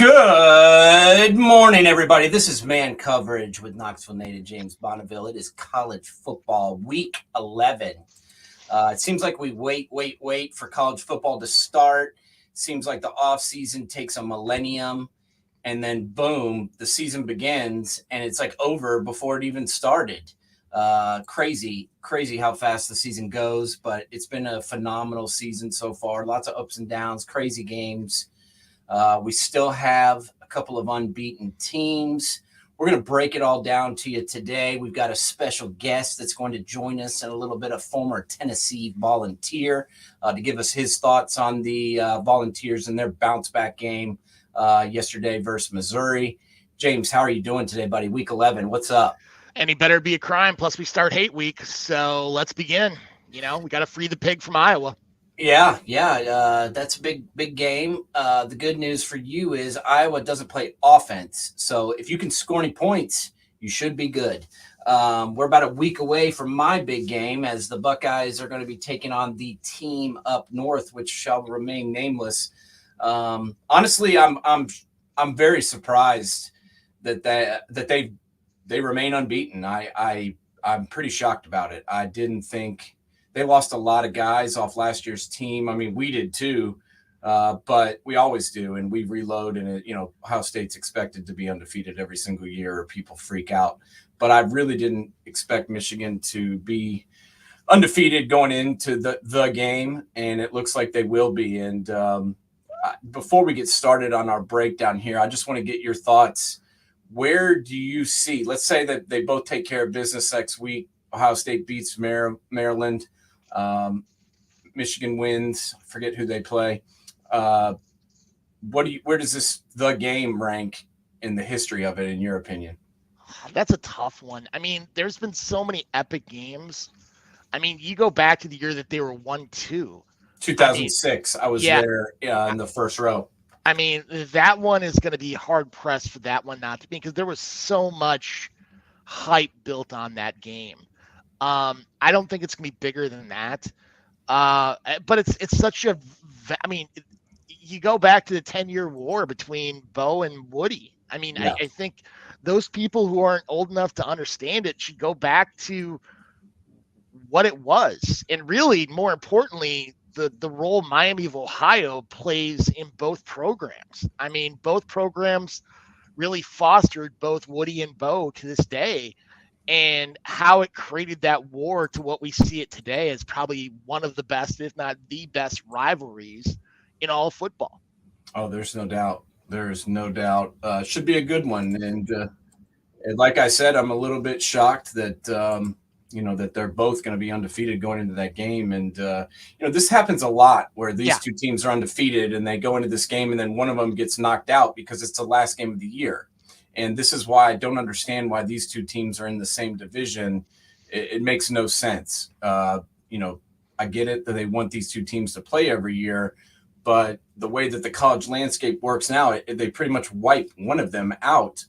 Good morning, everybody. This is Man Coverage with Knoxville native James Bonneville. It is college football week 11. It seems like we wait for college football to start. It seems like the offseason takes a millennium, and then boom, the season begins, and it's like over before it even started. Crazy how fast the season goes, but it's been a phenomenal season so far. Lots of ups and downs, crazy games. We still have a couple of unbeaten teams. We're going to break it all down to you today. We've got a special guest that's going to join us, and a little bit of former Tennessee Volunteer to give us his thoughts on the Volunteers and their bounce back game yesterday versus Missouri. James, how are you doing today, buddy? Week 11, what's up? Any better be a crime. Plus, we start hate week, so let's begin. We got to free the pig from Iowa. Yeah, that's a big game. The good news for you is Iowa doesn't play offense, so if you can score any points, you should be good. We're about a week away from my big game, as the Buckeyes are going to be taking on the team up north, which shall remain nameless. Honestly, I'm very surprised that they remain unbeaten. I'm pretty shocked about it. I didn't think. They lost a lot of guys off last year's team. I mean, we did too, but we always do, and we reload. And Ohio State's expected to be undefeated every single year, or people freak out. But I really didn't expect Michigan to be undefeated going into the game, and it looks like they will be. And before we get started on our breakdown here, I just want to get your thoughts. Where do you see? Let's say that they both take care of business next week. Ohio State beats Maryland. Michigan wins. I forget who they play. Where does the game rank in the history of it, in your opinion? That's a tough one. I mean, there's been so many epic games. I mean, you go back to the year that they were 1-2. 2006. I was there in the first row. I mean, that one is going to be hard pressed for that one not to be, because there was so much hype built on that game. I don't think it's going to be bigger than that. But it's such a, I mean, you go back to the 10-year war between Bo and Woody. I mean, yeah. I think those people who aren't old enough to understand it should go back to what it was. And really, more importantly, the role Miami of Ohio plays in both programs. I mean, both programs really fostered both Woody and Bo to this day. And how it created that war to what we see it today is probably one of the best, if not the best, rivalries in all of football. Oh, there's no doubt. There's no doubt. Should be a good one. And like I said, I'm a little bit shocked that that they're both going to be undefeated going into that game. And this happens a lot, where these two teams are undefeated and they go into this game, and then one of them gets knocked out because it's the last game of the year. And this is why I don't understand why these two teams are in the same division. It makes no sense. I get it that they want these two teams to play every year, but the way that the college landscape works now, they pretty much wipe one of them out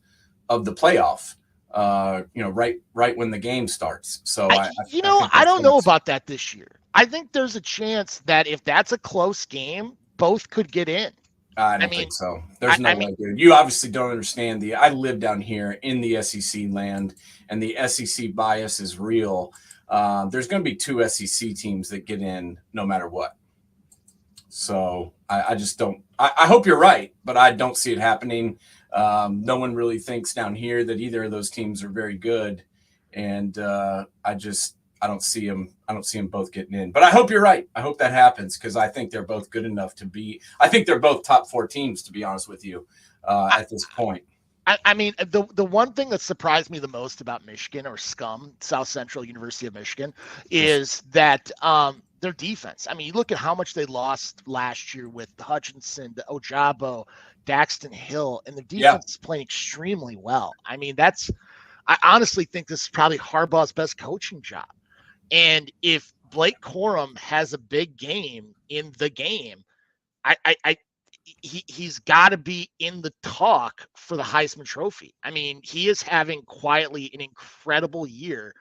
of the playoff, right when the game starts. So I don't know about that this year. I think there's a chance that if that's a close game, both could get in. I don't think so. There's no way, dude. You obviously don't understand I live down here in the SEC land, and the SEC bias is real. There's going to be two SEC teams that get in no matter what. So I just don't. I hope you're right, but I don't see it happening. No one really thinks down here that either of those teams are very good, and I don't see them. I don't see them both getting in. But I hope you're right. I hope that happens, because I think they're both good enough to be. I think they're both top 4 teams, to be honest with you, at this point. I mean, the one thing that surprised me the most about Michigan, or SCUM, South Central University of Michigan, is that their defense. I mean, you look at how much they lost last year with Hutchinson, Ojabo, Daxton Hill, and the defense is playing extremely well. I mean, I honestly think this is probably Harbaugh's best coaching job. And if Blake Corum has a big game in the game, he's got to be in the talk for the Heisman Trophy. I mean, he is having quietly an incredible year.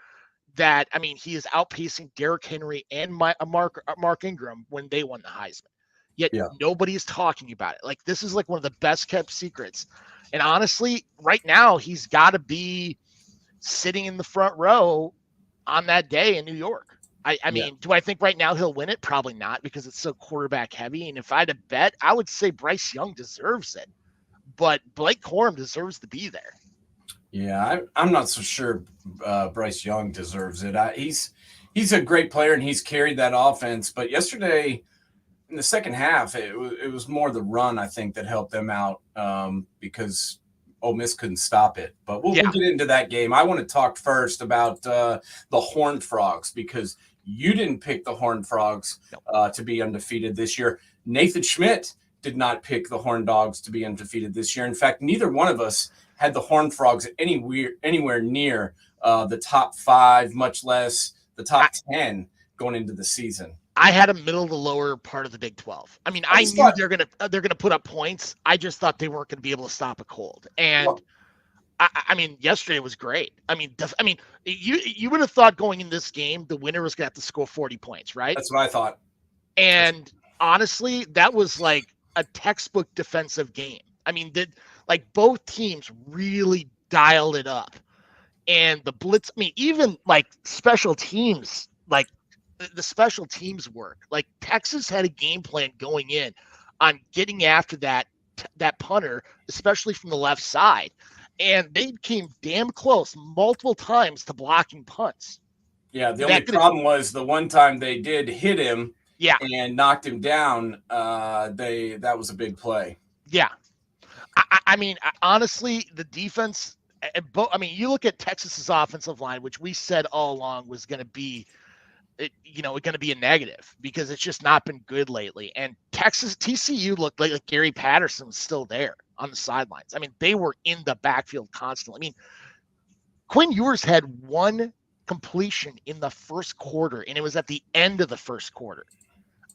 That, I mean, he is outpacing Derrick Henry and Mark Ingram when they won the Heisman. yet Yeah. nobody's talking about it. Like, this is like one of the best kept secrets. And honestly, right now, he's got to be sitting in the front row on that day in New York. I mean, do I think right now he'll win it? Probably not, because it's so quarterback heavy. And if I had to bet, I would say Bryce Young deserves it, but Blake Corum deserves to be there. Yeah, I'm not so sure Bryce Young deserves it. He's a great player and he's carried that offense. But yesterday in the second half, it was more the run, I think, that helped them out because Ole Miss couldn't stop it. But we'll get into that game. I want to talk first about the Horned Frogs, because you didn't pick the Horned Frogs to be undefeated this year. Nathan Schmidt did not pick the Horned Dogs to be undefeated this year. In fact, neither one of us had the Horned Frogs anywhere near the top 5, much less the top 10 going into the season. I had a middle to lower part of the Big 12. I mean, I knew they're gonna put up points. I just thought they weren't gonna be able to stop a cold. And I mean, yesterday was great. I mean, you would have thought going in this game, the winner was gonna have to score 40 points, right? That's what I thought. And honestly, that was like a textbook defensive game. I mean, like both teams really dialed it up, and the blitz. I mean, even like special teams, like the special teams work. Like Texas had a game plan going in on getting after that punter, especially from the left side, and they came damn close multiple times to blocking punts. Yeah, the only problem was the one time they did hit him, and knocked him down. That was a big play. Yeah, I mean, honestly, the defense. I mean, you look at Texas's offensive line, which we said all along was going to be, going to be a negative because it's just not been good lately. And TCU looked like Gary Patterson was still there on the sidelines. I mean, they were in the backfield constantly. I mean, Quinn Ewers had one completion in the first quarter, and it was at the end of the first quarter.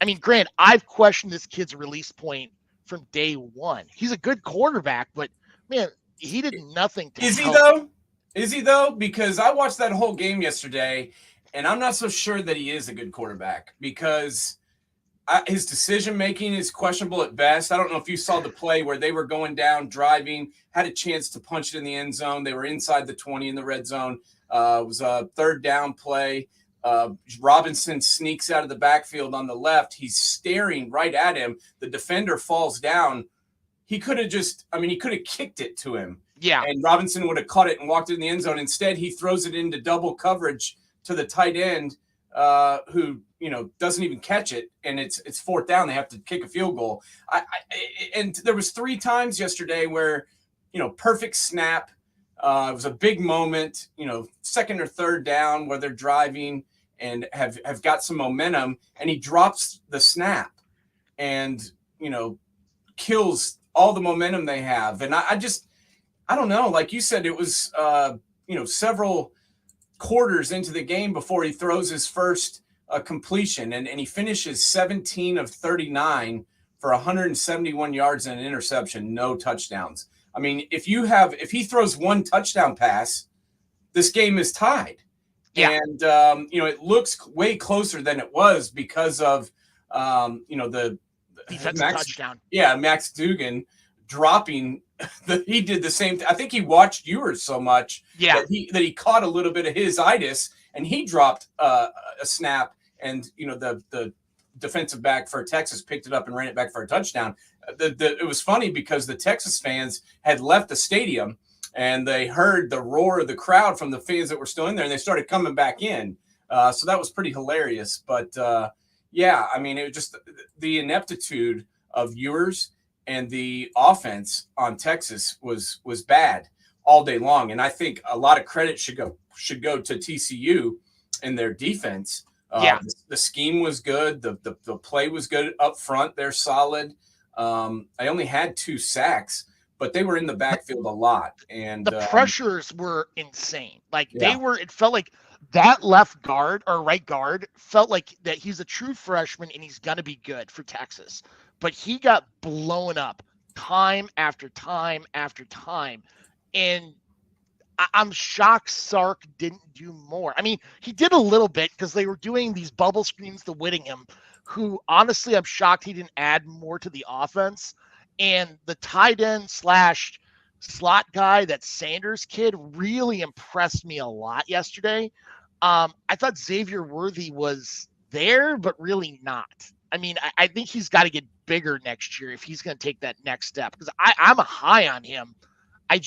I mean, Grant, I've questioned this kid's release point from day one. He's a good quarterback, but man, he did nothing to help. Is he though? Because I watched that whole game yesterday, and I'm not so sure that he is a good quarterback because his decision-making is questionable at best. I don't know if you saw the play where they were going down, driving, had a chance to punch it in the end zone. They were inside the 20 in the red zone. It was a third down play. Robinson sneaks out of the backfield on the left. He's staring right at him. The defender falls down. He could have kicked it to him. Yeah. And Robinson would have caught it and walked in the end zone. Instead, he throws it into double coverage to the tight end, who doesn't even catch it, and it's fourth down. They have to kick a field goal. And there was 3 times yesterday where, perfect snap. It was a big moment, second or third down where they're driving and have got some momentum, and he drops the snap and, kills all the momentum they have. And I don't know. Like you said, it was, several quarters into the game before he throws his first completion, and he finishes 17 of 39 for 171 yards and an interception, no touchdowns. I mean, if he throws one touchdown pass, this game is tied. Yeah. And, it looks way closer than it was because of, the defensive touchdown. Yeah. Max Dugan dropping he did the same. I think he watched Ewers so much that he caught a little bit of his itis, and he dropped a snap, and the defensive back for Texas picked it up and ran it back for a touchdown. It was funny because the Texas fans had left the stadium and they heard the roar of the crowd from the fans that were still in there, and they started coming back in. So that was pretty hilarious. But I mean, it was just the ineptitude of Ewers and the offense on Texas was bad all day long. And I think a lot of credit should go to TCU and their defense. The scheme was good. The play was good up front. They're solid. I only had 2 sacks, but they were in the backfield a lot. And the pressures were insane. Like it felt like that left guard or right guard felt like that he's a true freshman and he's going to be good for Texas. But he got blown up time after time after time. And I'm shocked Sark didn't do more. I mean, he did a little bit because they were doing these bubble screens to Whittingham, who honestly I'm shocked he didn't add more to the offense. And the tight end slash slot guy, that Sanders kid, really impressed me a lot yesterday. I thought Xavier Worthy was there, but really not. I mean, I think he's got to get bigger next year if he's going to take that next step, because I'm a high on him. I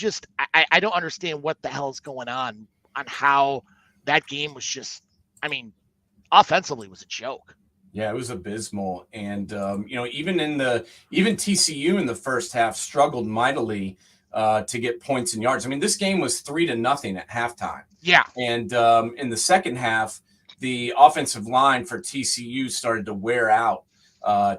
don't understand what the hell's going on how that game was just, I mean, offensively was a joke. Yeah, it was abysmal. And, even TCU in the first half struggled mightily to get points and yards. I mean, this game was 3-0 at halftime. Yeah. And in the second half, the offensive line for TCU started to wear out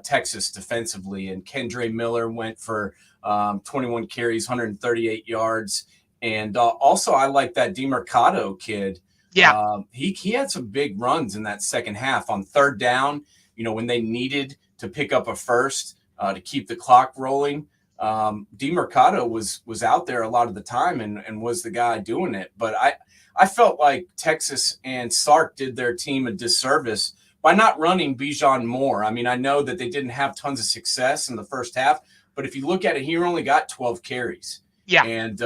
Texas defensively. And Kendre Miller went for 21 carries, 138 yards. And also, I like that DeMercado kid. Yeah. He had some big runs in that second half on third down, when they needed to pick up a first to keep the clock rolling. DeMercado was out there a lot of the time and was the guy doing it. But I felt like Texas and Sark did their team a disservice by not running Bijan more. I mean, I know that they didn't have tons of success in the first half, but if you look at it, he only got 12 carries. Yeah. And,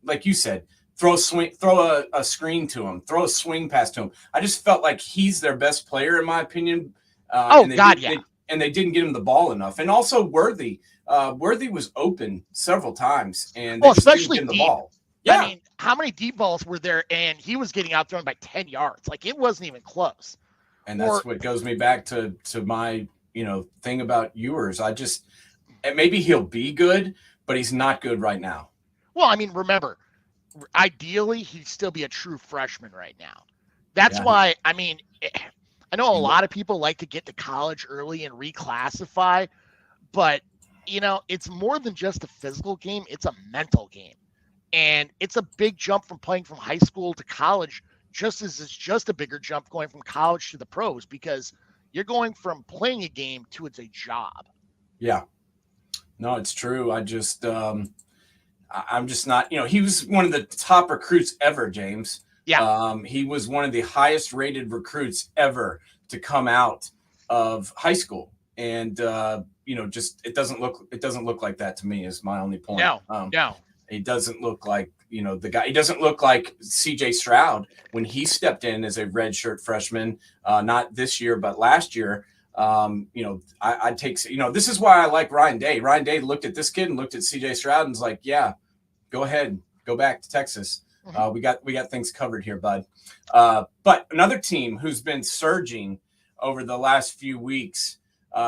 like you said, throw a screen to him, throw a swing pass to him. I just felt like he's their best player, in my opinion. And they didn't get him the ball enough. And also Worthy was open several times, and they especially didn't get deep. The ball. Yeah. I mean, how many deep balls were there? And he was getting outthrown by 10 yards. Like, it wasn't even close. And that's what goes me back to my, thing about Ewers. Maybe he'll be good, but he's not good right now. Well, I mean, remember, ideally, he'd still be a true freshman right now. That's why, I mean, I know a lot of people like to get to college early and reclassify, but, it's more than just a physical game. It's a mental game. And it's a big jump from playing from high school to college, just as it's just a bigger jump going from college to the pros, because you're going from playing a game to it's a job. Yeah. No, it's true. I'm just not, he was one of the top recruits ever, James. Yeah. He was one of the highest rated recruits ever to come out of high school. And, it doesn't look like that to me, is my only point. No. He doesn't look like, the guy. He doesn't look like CJ Stroud when he stepped in as a redshirt freshman, not this year, but last year. I'd take, this is why I like Ryan Day. Ryan Day looked at this kid and looked at CJ Stroud and was like, yeah, go ahead, go back to Texas. We got things covered here, bud. But another team who's been surging over the last few weeks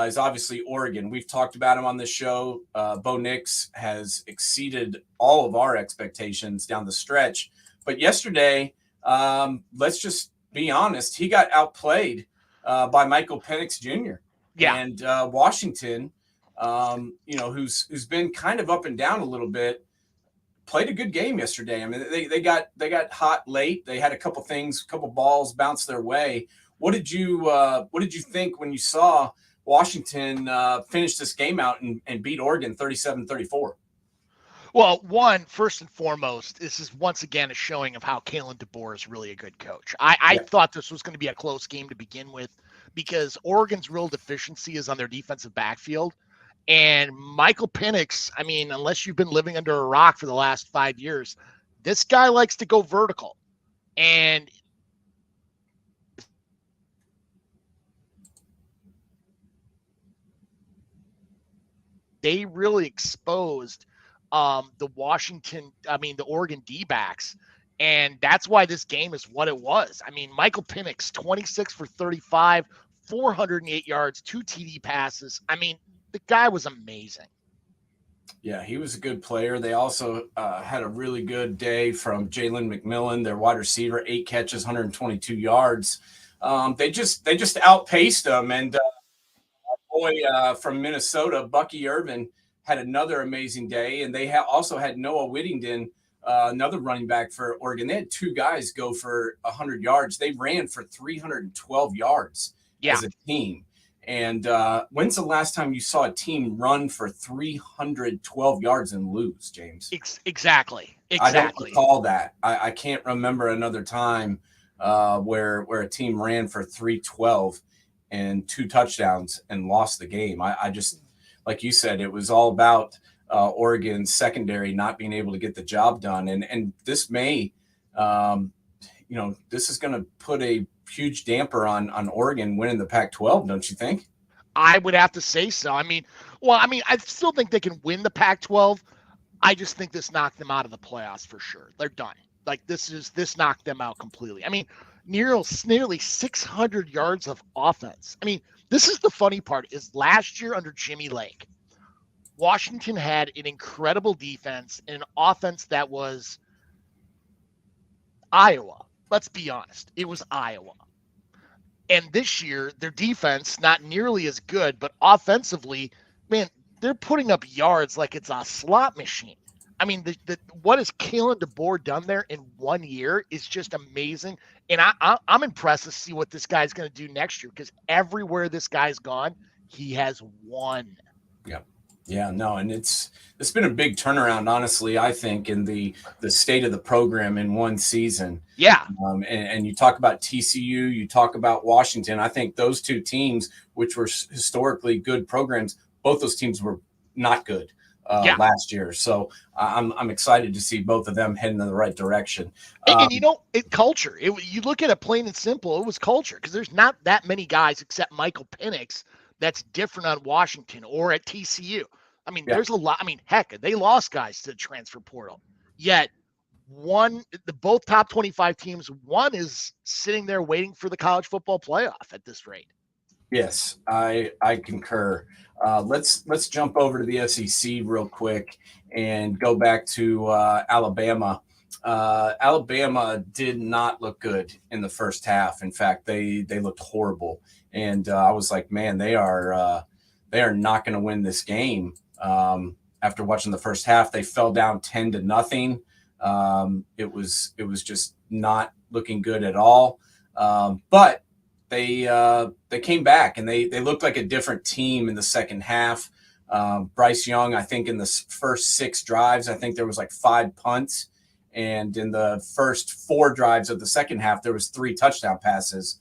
is obviously Oregon. We've talked about him on this show. Bo Nix has exceeded all of our expectations down the stretch. But yesterday, let's just be honest, he got outplayed by Michael Penix Jr. Yeah. And Washington, who's been kind of up and down a little bit, played a good game yesterday. I mean, they got hot late. They had a couple balls bounce their way. What did you think when you saw Washington finish this game out and beat Oregon 37-34? Well, first and foremost, this is once again a showing of how Kalen DeBoer is really a good coach. I thought this was going to be a close game to begin with, because Oregon's real deficiency is on their defensive backfield. And Michael Penix, I mean, unless you've been living under a rock for the last 5 years, this guy likes to go vertical. And they really exposed the Oregon D-backs. And that's why this game is what it was. I mean, Michael Penix, 26 for 35, 408 yards, 2 TD passes. I mean, the guy was amazing. Yeah, he was a good player. They also had a really good day from Jalen McMillan, their wide receiver, 8 catches, 122 yards. They just outpaced them. And boy from Minnesota, Bucky Irvin, had another amazing day. And they also had Noah Whittington, another running back for Oregon. They had 2 guys go for 100 yards. They ran for 312 yards as a team. And when's the last time you saw a team run for 312 yards and lose, James? Exactly. I don't recall that. I can't remember another time where a team ran for 312 and 2 touchdowns and lost the game. I just, like you said, it was all about Oregon's secondary not being able to get the job done. And this may, this is going to put a huge damper on Oregon winning the Pac-12, don't you think? I would have to say so. I still think they can win the Pac-12. I just think this knocked them out of the playoffs for sure. They're done. Like this knocked them out completely. I mean, nearly 600 yards of offense. I mean, this is the funny part is last year under Jimmy Lake, Washington had an incredible defense and an offense that was Iowa. Let's be honest. It was Iowa. And this year, their defense, not nearly as good, but offensively, man, they're putting up yards like it's a slot machine. I mean, what has Kalen DeBoer done there in 1 year is just amazing. And I'm impressed to see what this guy's going to do next year because everywhere this guy's gone, he has won. Yeah. Yeah, no, and it's been a big turnaround, honestly, I think, in the state of the program in one season. Yeah. And you talk about TCU, you talk about Washington. I think those 2 teams, which were historically good programs, both those teams were not good last year. So I'm excited to see both of them heading in the right direction. And culture. You look at it plain and simple, it was culture because there's not that many guys except Michael Penix that's different on Washington or at TCU. I mean, there's a lot. I mean, heck, they lost guys to the transfer portal. Yet both top 25 teams, one is sitting there waiting for the college football playoff at this rate. Yes, I concur. Let's jump over to the SEC real quick and go back to Alabama. Alabama did not look good in the first half. In fact, they looked horrible. And I was like, man, they are not going to win this game. After watching the first half, they fell down 10-0. It was just not looking good at all. But they came back and they looked like a different team in the second half. Bryce Young, I think in the first 6 drives, I think there was like 5 punts. And in the first 4 drives of the second half, there was 3 touchdown passes.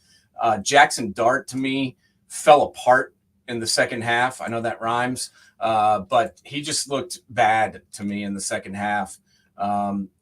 Jackson Dart, to me, fell apart in the second half. I know that rhymes, but he just looked bad to me in the second half.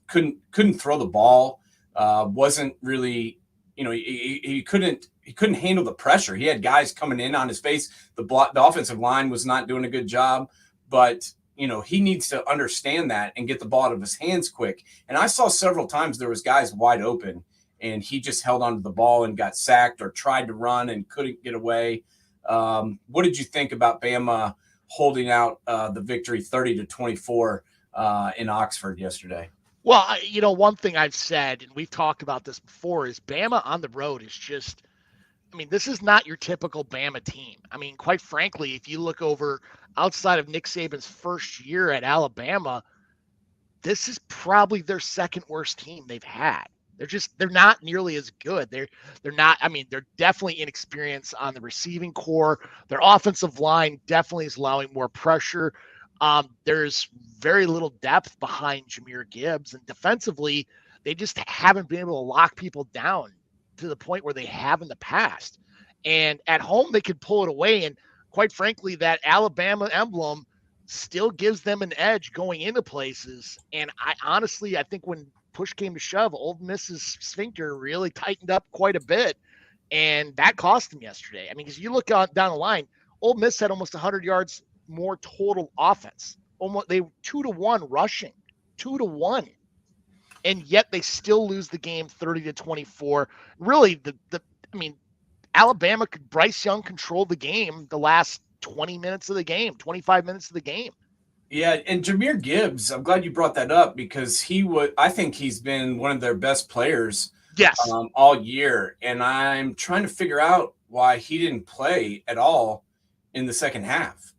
Couldn't throw the ball. Wasn't really, he couldn't handle the pressure. He had guys coming in on his face. The offensive line was not doing a good job, but he needs to understand that and get the ball out of his hands quick. And I saw several times there was guys wide open and he just held onto the ball and got sacked or tried to run and couldn't get away. What did you think about Bama holding out the victory 30-24 in Oxford yesterday? Well, one thing I've said, and we've talked about this before, is Bama on the road is just, this is not your typical Bama team. Quite frankly, if you look over outside of Nick Saban's first year at Alabama, this is probably their second worst team they've had. They're not nearly as good. They're not, they're definitely inexperienced on the receiving core. Their offensive line definitely is allowing more pressure. There's very little depth behind Jahmyr Gibbs, and defensively, they just haven't been able to lock people down to the point where they have in the past. And at home, they could pull it away. And quite frankly, that Alabama emblem still gives them an edge going into places. And I think when push came to shove, Ole Miss's sphincter really tightened up quite a bit, and that cost them yesterday. Because you look down the line, Ole Miss had almost 100 yards more total offense. They 2-1 rushing, 2-1, and yet they still lose the game 30-24. Really, Alabama Bryce Young controlled the game the last 20 minutes of the game, 25 minutes of the game. Yeah, and Jahmyr Gibbs, I'm glad you brought that up because I think he's been one of their best players all year. And I'm trying to figure out why he didn't play at all in the second half.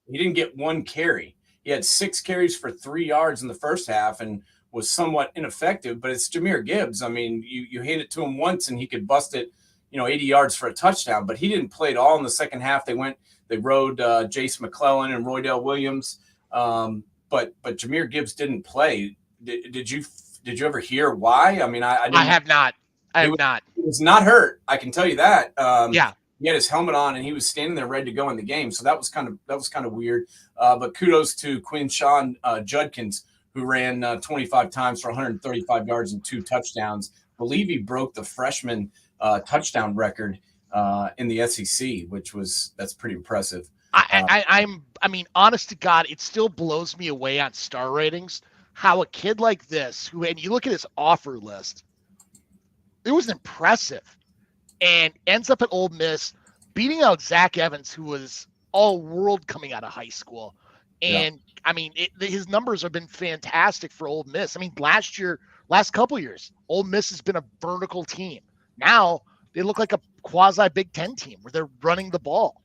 He didn't get 1 carry. He had 6 carries for 3 yards in the first half and was somewhat ineffective, but it's Jahmyr Gibbs. You hand it to him once and he could bust it, 80 yards for a touchdown, but he didn't play at all in the second half. They rode Jace McClellan and Roydell Williams. But Jahmyr Gibbs didn't play. Did you ever hear why? I have not. I have not. He was not hurt. I can tell you that. he had his helmet on and he was standing there ready to go in the game. So that was kind of weird. But kudos to Quinshawn Judkins, who ran 25 times for 135 yards and 2 touchdowns. I believe he broke the freshman touchdown record in the SEC, that's pretty impressive. I mean, honest to God, it still blows me away on star ratings how a kid like this, and you look at his offer list, it was impressive, and ends up at Ole Miss, beating out Zach Evans, who was all world coming out of high school. And yeah. I mean, his numbers have been fantastic for Ole Miss. I mean, last couple years, Ole Miss has been a vertical team. Now they look like a quasi Big Ten team where they're running the ball.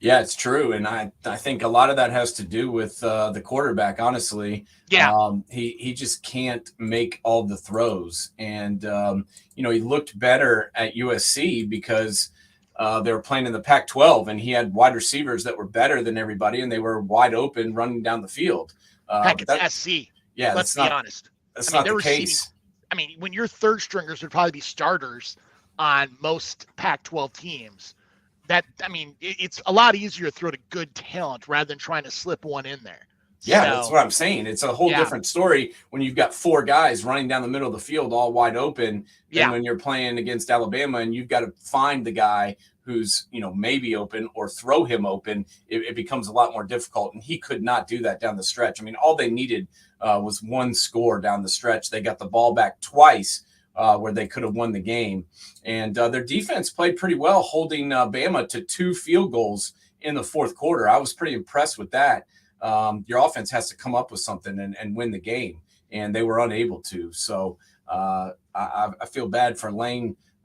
Yeah, it's true. And I think a lot of that has to do with the quarterback, honestly. Yeah. He just can't make all the throws. And, he looked better at USC because they were playing in the Pac-12 and he had wide receivers that were better than everybody and they were wide open running down the field. Heck, it's SC. Yeah, let's be honest. That's not the case. When your third stringers would probably be starters on most Pac-12 teams, it's a lot easier to throw to good talent rather than trying to slip one in there. Yeah, that's what I'm saying. It's a whole different story when you've got 4 guys running down the middle of the field all wide open than when you're playing against Alabama and you've got to find the guy who's, maybe open or throw him open. It becomes a lot more difficult, and he could not do that down the stretch. I mean, all they needed was 1 score down the stretch. They got the ball back twice where they could have won the game. And their defense played pretty well, holding BAMA to 2 field goals in the fourth quarter. I was pretty impressed with that. Your offense has to come up with something and win the game, and they were unable to. So I feel bad for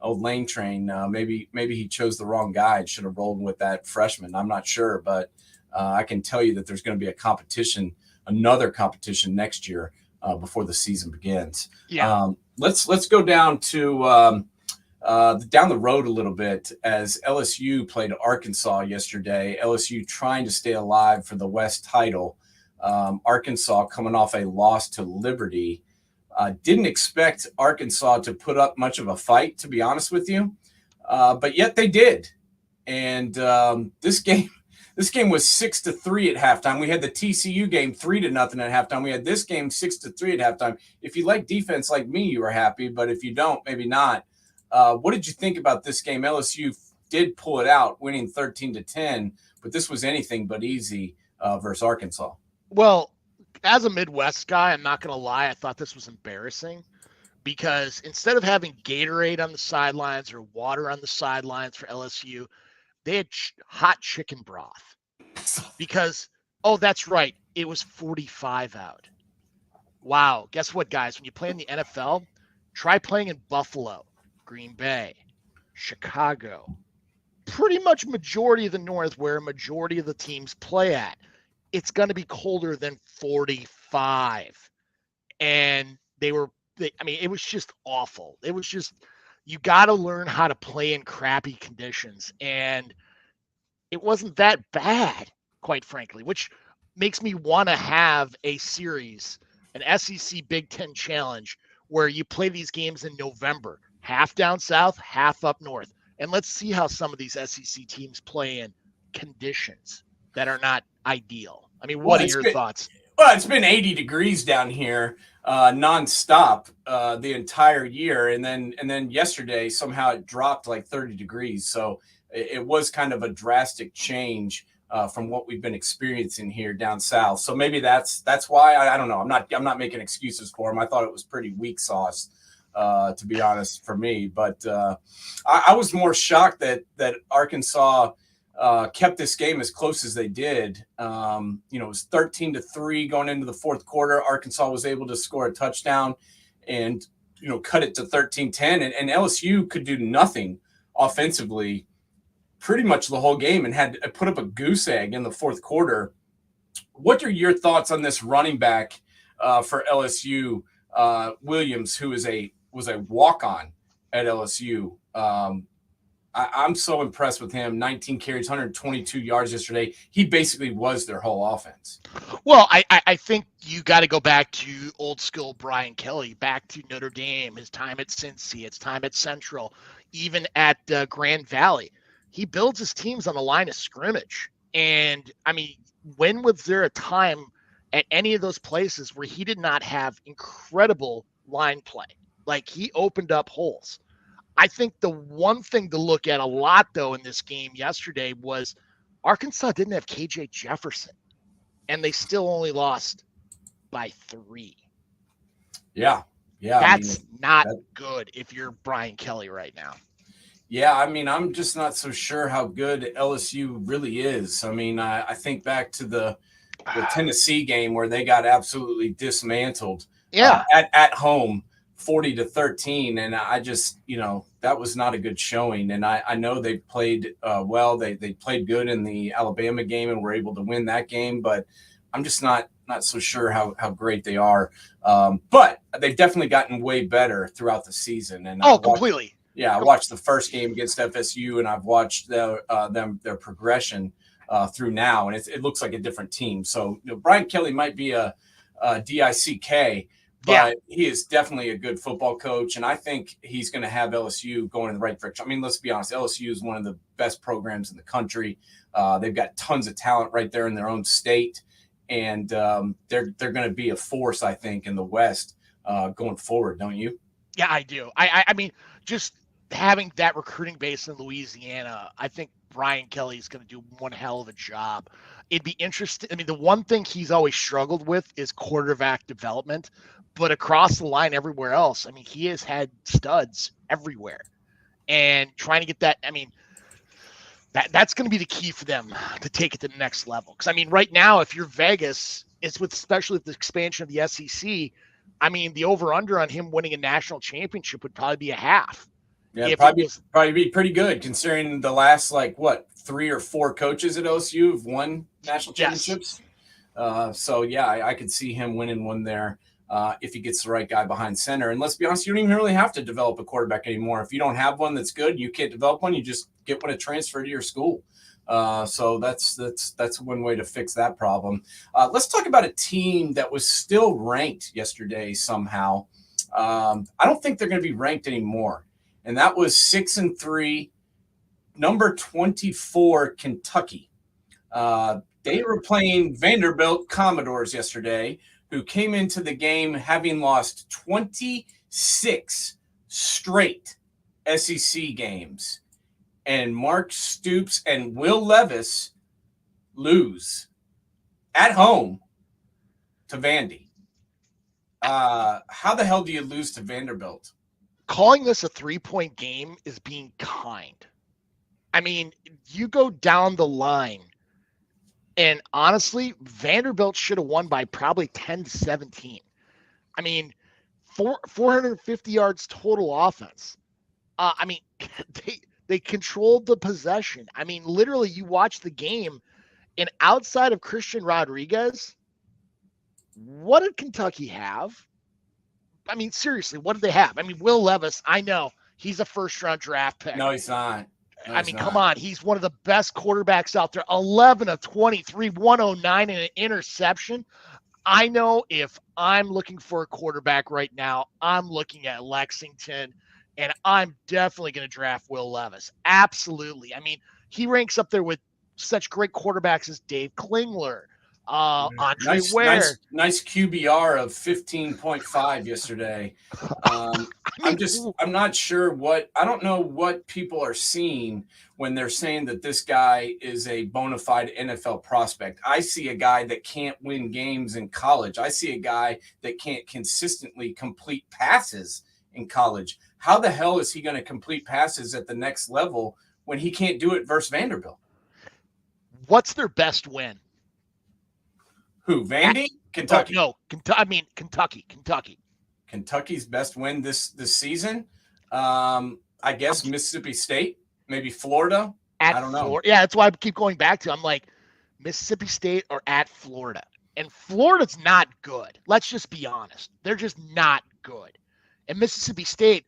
old Lane Train. Maybe he chose the wrong guy and should have rolled with that freshman. I'm not sure, but I can tell you that there's going to be another competition next year before the season begins. Yeah. Let's go down to down the road a little bit as LSU played Arkansas yesterday. LSU trying to stay alive for the West title. Arkansas coming off a loss to Liberty. Didn't expect Arkansas to put up much of a fight, to be honest with you, but yet they did. And this game was 6-3 at halftime. We had the TCU game 3-0 at halftime. We had this game 6-3 at halftime. If you like defense like me, you are happy, but if you don't, maybe not. What did you think about this game? LSU did pull it out, winning 13-10, but this was anything but easy versus Arkansas. Well, as a Midwest guy, I'm not going to lie, I thought this was embarrassing because instead of having Gatorade on the sidelines or water on the sidelines for LSU, they had hot chicken broth because, that's right, it was 45 out. Wow. Guess what, guys? When you play in the NFL, try playing in Buffalo, Green Bay, Chicago, pretty much majority of the North where a majority of the teams play at. It's going to be colder than 45. And it was just awful. It was just, you got to learn how to play in crappy conditions. And it wasn't that bad, quite frankly, which makes me want to have a series, an SEC Big Ten Challenge, where you play these games in November, half down south, half up north. And let's see how some of these SEC teams play in conditions that are not ideal. I mean, what are your thoughts? Well, it's been 80 degrees down here nonstop the entire year. And then yesterday, somehow it dropped like 30 degrees. So it was kind of a drastic change from what we've been experiencing here down south. So maybe that's why. I don't know. I'm not making excuses for them. I thought it was pretty weak sauce, to be honest, for me. But I was more shocked that Arkansas kept this game as close as they did. It was 13-3 going into the fourth quarter. Arkansas was able to score a touchdown and, cut it to 13-10. And LSU could do nothing offensively pretty much the whole game and had put up a goose egg in the fourth quarter. What are your thoughts on this running back for LSU, Williams, who was a walk-on at LSU? I'm so impressed with him. 19 carries, 122 yards yesterday. He basically was their whole offense. Well, I think you got to go back to old school Brian Kelly, back to Notre Dame, his time at Cincy, his time at Central, even at Grand Valley. he builds his teams on the line of scrimmage. And I mean, when was there a time at any of those places where he did not have incredible line play? Like, he opened up holes. I think the one thing to look at a lot, though, in this game yesterday was Arkansas didn't have KJ Jefferson, and they still only lost by 3. Yeah. That's not good if you're Brian Kelly right now. Yeah, I mean, I'm just not so sure how good LSU really is. I mean, I think back to the Tennessee game where they got absolutely dismantled at home, 40-13. And I just, that was not a good showing. And I know they played well. They played good in the Alabama game and were able to win that game. But I'm just not so sure how great they are. But they've definitely gotten way better throughout the season. And completely. Yeah, I watched the first game against FSU, and I've watched their progression through now, and it looks like a different team. So Brian Kelly might be a DICK, but he is definitely a good football coach, and I think he's going to have LSU going in the right direction. I mean, let's be honest, LSU is one of the best programs in the country. They've got tons of talent right there in their own state, and they're going to be a force, I think, in the West going forward. Don't you? Yeah, I do. I mean, just having that recruiting base in Louisiana, I think Brian Kelly is going to do one hell of a job. It'd be interesting. I mean, the one thing he's always struggled with is quarterback development, but across the line everywhere else, I mean, he has had studs everywhere. And trying to get that, I mean, that's going to be the key for them to take it to the next level. Because, I mean, right now, if you're Vegas, it's especially with the expansion of the SEC, I mean, the over-under on him winning a national championship would probably be a half. Yeah, probably be pretty good considering the last 3 or 4 coaches at OSU have won national championships. Yes. So yeah, I could see him winning one there if he gets the right guy behind center. And let's be honest, you don't even really have to develop a quarterback anymore. If you don't have one that's good, you can't develop one. You just get one to transfer to your school. So that's one way to fix that problem. Let's talk about a team that was still ranked yesterday somehow. I don't think they're going to be ranked anymore. And that was 6-3, number 24, Kentucky. They were playing Vanderbilt Commodores yesterday, who came into the game having lost 26 straight SEC games. And Mark Stoops and Will Levis lose at home to Vandy. How the hell do you lose to Vanderbilt? Calling this a 3-point game is being kind. I mean, you go down the line, and honestly, Vanderbilt should have won by probably 10-17. I mean, 450 yards total offense. I mean, they controlled the possession. I mean, literally, you watch the game, and outside of Christian Rodriguez, what did Kentucky have? I mean, seriously, what did they have? I mean, Will Levis, I know he's a first-round draft pick. No, he's not. No, I mean, come on. He's one of the best quarterbacks out there. 11 of 23, 109 and an interception. I know if I'm looking for a quarterback right now, I'm looking at Lexington, and I'm definitely going to draft Will Levis. Absolutely. I mean, he ranks up there with such great quarterbacks as Dave Klingler, Andre Ware. Nice QBR of 15.5 yesterday. I'm not sure I don't know what people are seeing when they're saying that this guy is a bona fide NFL prospect. I see a guy that can't win games in college. I see a guy that can't consistently complete passes in college. How the hell is he going to complete passes at the next level when he can't do it versus Vanderbilt? What's their best win? Who, Vandy? Kentucky. No, Kentucky. Kentucky's best win this season? I guess Mississippi State, maybe Florida. I don't know. Yeah, that's why I keep going back to. I'm like, Mississippi State or at Florida. And Florida's not good. Let's just be honest. They're just not good. And Mississippi State,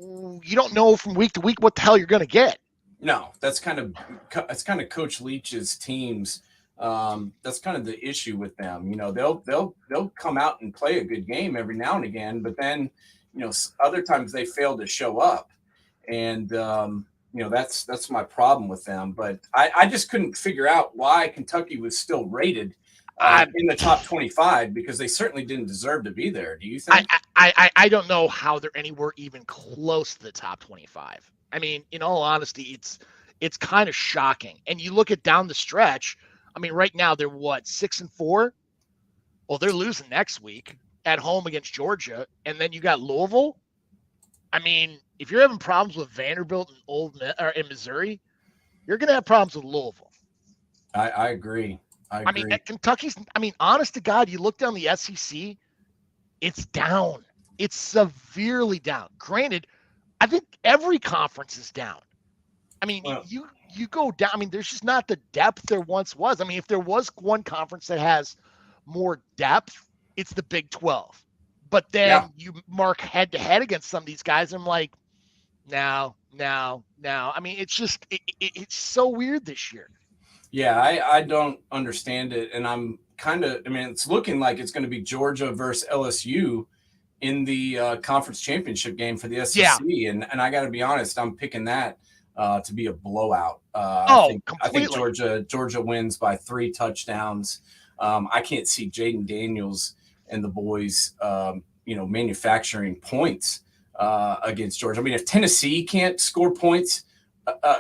you don't know from week to week what the hell you're going to get. No, that's kind of Coach Leach's teams. That's kind of the issue with them. You know, they'll come out and play a good game every now and again, but then, other times they fail to show up. And, that's my problem with them. But I just couldn't figure out why Kentucky was still rated I, in the top 25, because they certainly didn't deserve to be there. Do you I, think? I don't know how they're anywhere even close to the top 25. I mean, in all honesty, it's kind of shocking. And you look at down the stretch. I mean, right now they're what, 6-4? Well, they're losing next week at home against Georgia, and then you got Louisville. I mean, if you're having problems with Vanderbilt and in Missouri, you're going to have problems with Louisville. I agree. I mean, at Kentucky's. I mean, honest to God, you look down the SEC, it's down. It's severely down. Granted, I think every conference is down. I mean, Well, you go down. I mean, there's just not the depth there once was. I mean, if there was one conference that has more depth, it's the Big 12. But yeah. then you mark head to head against some of these guys. I'm like, no. I mean, it's just it's so weird this year. Yeah, I don't understand it. And I'm kind of, I mean, it's looking like it's going to be Georgia versus LSU in the conference championship game for the Yeah. SEC. And I got to be honest, I'm picking that to be a blowout. I think Completely. Georgia wins by 3 touchdowns. I can't see Jaden Daniels and the boys, manufacturing points against Georgia. I mean, if Tennessee can't score points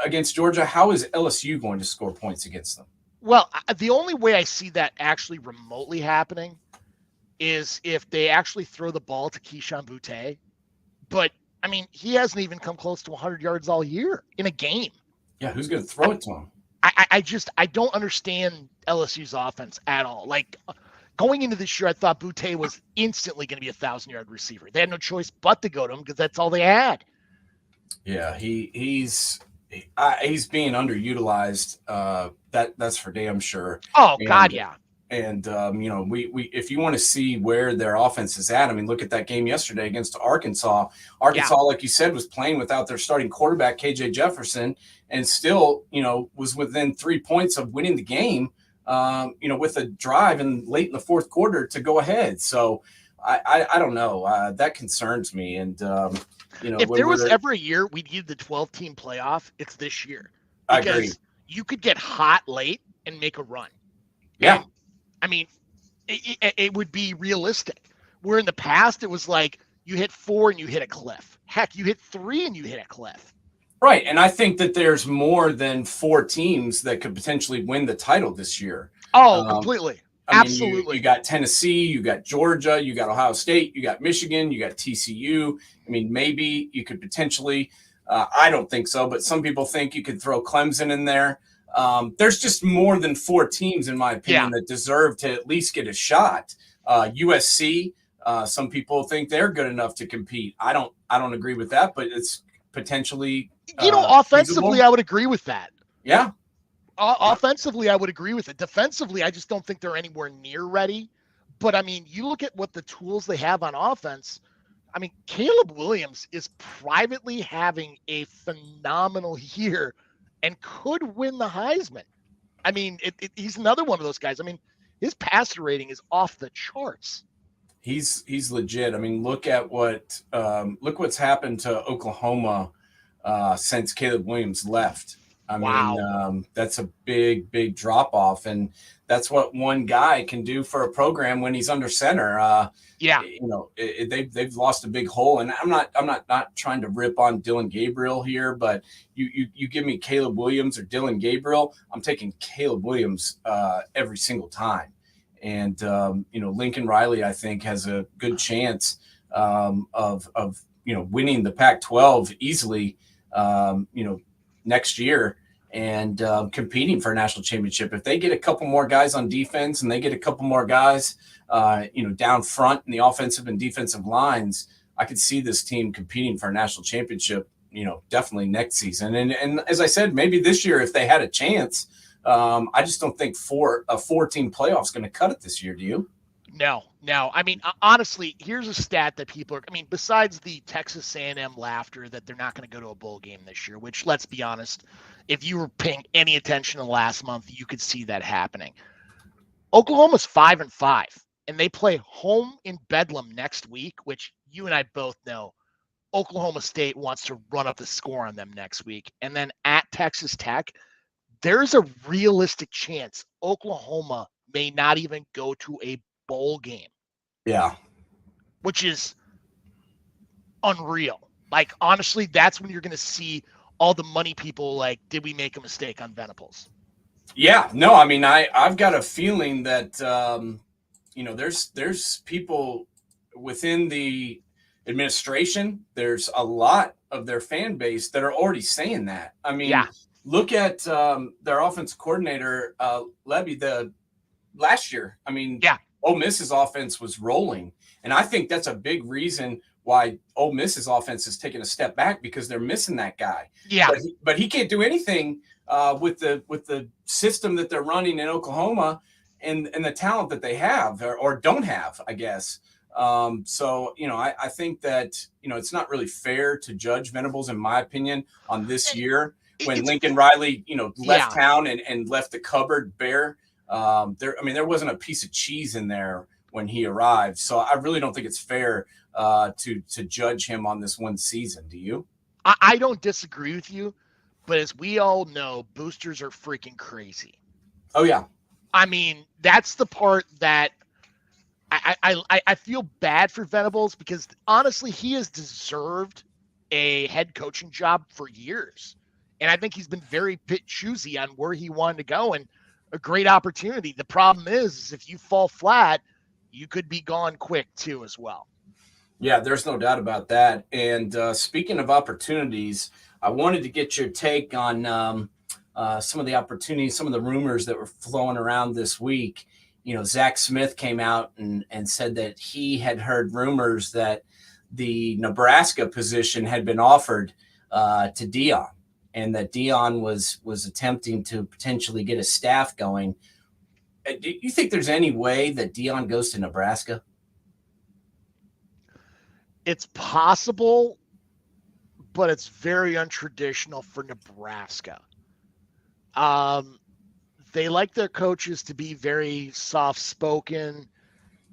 against Georgia, how is LSU going to score points against them? Well, the only way I see that actually remotely happening is if they actually throw the ball to Keyshawn Boutte. But, I mean, he hasn't even come close to 100 yards all year in a game. Yeah, who's going to throw it to him? I don't understand LSU's offense at all. Like, going into this year, I thought Boutte was instantly going to be a 1,000-yard receiver. They had no choice but to go to him because that's all they had. Yeah, he's being underutilized. That's for damn sure. Oh, God, yeah. And we if you want to see where their offense is at, I mean, look at that game yesterday against Arkansas. Arkansas, like you said, was playing without their starting quarterback KJ Jefferson, and still, was within 3 points of winning the game. With a drive and late in the fourth quarter to go ahead. So I don't know. That concerns me. And if there was ever a year we needed the 12-team playoff, it's this year. I agree. You could get hot late and make a run. Yeah. And, I mean, it would be realistic. Where in the past, it was like you hit 4 and you hit a cliff. Heck, you hit 3 and you hit a cliff. Right. And I think that there's more than 4 teams that could potentially win the title this year. Oh, completely. Absolutely. I mean, you got Tennessee, you got Georgia, you got Ohio State, you got Michigan, you got TCU. I mean, maybe you could potentially, I don't think so, but some people think you could throw Clemson in there. There's just more than 4 teams, in my opinion, that deserve to at least get a shot. USC, some people think they're good enough to compete. I don't agree with that, but it's potentially offensively, feasible. I would agree with that. Yeah. Offensively, I would agree with it. Defensively, I just don't think they're anywhere near ready. But, I mean, you look at what the tools they have on offense. I mean, Caleb Williams is privately having a phenomenal year and could win the Heisman. I mean, he's another one of those guys. I mean, his passer rating is off the charts. He's legit. I mean, look what's happened to Oklahoma since Caleb Williams left. I mean, that's a big drop off, and that's what one guy can do for a program when he's under center. They've lost a big hole, and I'm not trying to rip on Dylan Gabriel here, but you give me Caleb Williams or Dylan Gabriel, I'm taking Caleb Williams every single time. And Lincoln Riley, I think, has a good chance of winning the Pac-12 easily. Next year and competing for a national championship. If they get a couple more guys on defense and they get a couple more guys, down front in the offensive and defensive lines, I could see this team competing for a national championship, definitely next season. And as I said, maybe this year, if they had a chance, I just don't think a 4-team playoff is going to cut it this year. Do you? No. I mean, honestly, here's a stat that besides the Texas A&M laughter that they're not going to go to a bowl game this year, which, let's be honest, if you were paying any attention to last month, you could see that happening. Oklahoma's 5-5, and they play home in Bedlam next week, which you and I both know Oklahoma State wants to run up the score on them next week. And then at Texas Tech, there's a realistic chance Oklahoma may not even go to a bowl game. Yeah. Which is unreal. Like, honestly, that's when you're going to see all the money people like, did we make a mistake on Venables? Yeah, no, I mean, I've got a feeling that, there's people within the administration, there's a lot of their fan base that are already saying that. I mean, look at their offensive coordinator, Levy, last year. I mean, Ole Miss's offense was rolling. And I think that's a big reason why Ole Miss's offense is taking a step back, because they're missing that guy. Yeah. But he can't do anything with the system that they're running in Oklahoma and the talent that they have or don't have, I guess. So, I think that, it's not really fair to judge Venables, in my opinion, on this year when Lincoln Riley, left town and left the cupboard bare. There wasn't a piece of cheese in there when he arrived. So I really don't think it's fair to judge him on this one season. Do you? I don't disagree with you, but as we all know, boosters are freaking crazy. Oh, yeah. I mean, that's the part that I feel bad for Venables, because honestly, he has deserved a head coaching job for years. And I think he's been very choosy on where he wanted to go, and a great opportunity. The problem is if you fall flat, you could be gone quick too as well. Yeah, there's no doubt about that. And speaking of opportunities, I wanted to get your take on some of the opportunities, some of the rumors that were flowing around this week. Zach Smith came out and said that he had heard rumors that the Nebraska position had been offered to Dion, and that Dion was attempting to potentially get a staff going. Do you think there's any way that Dion goes to Nebraska? It's possible, but it's very untraditional for Nebraska. They like their coaches to be very soft-spoken.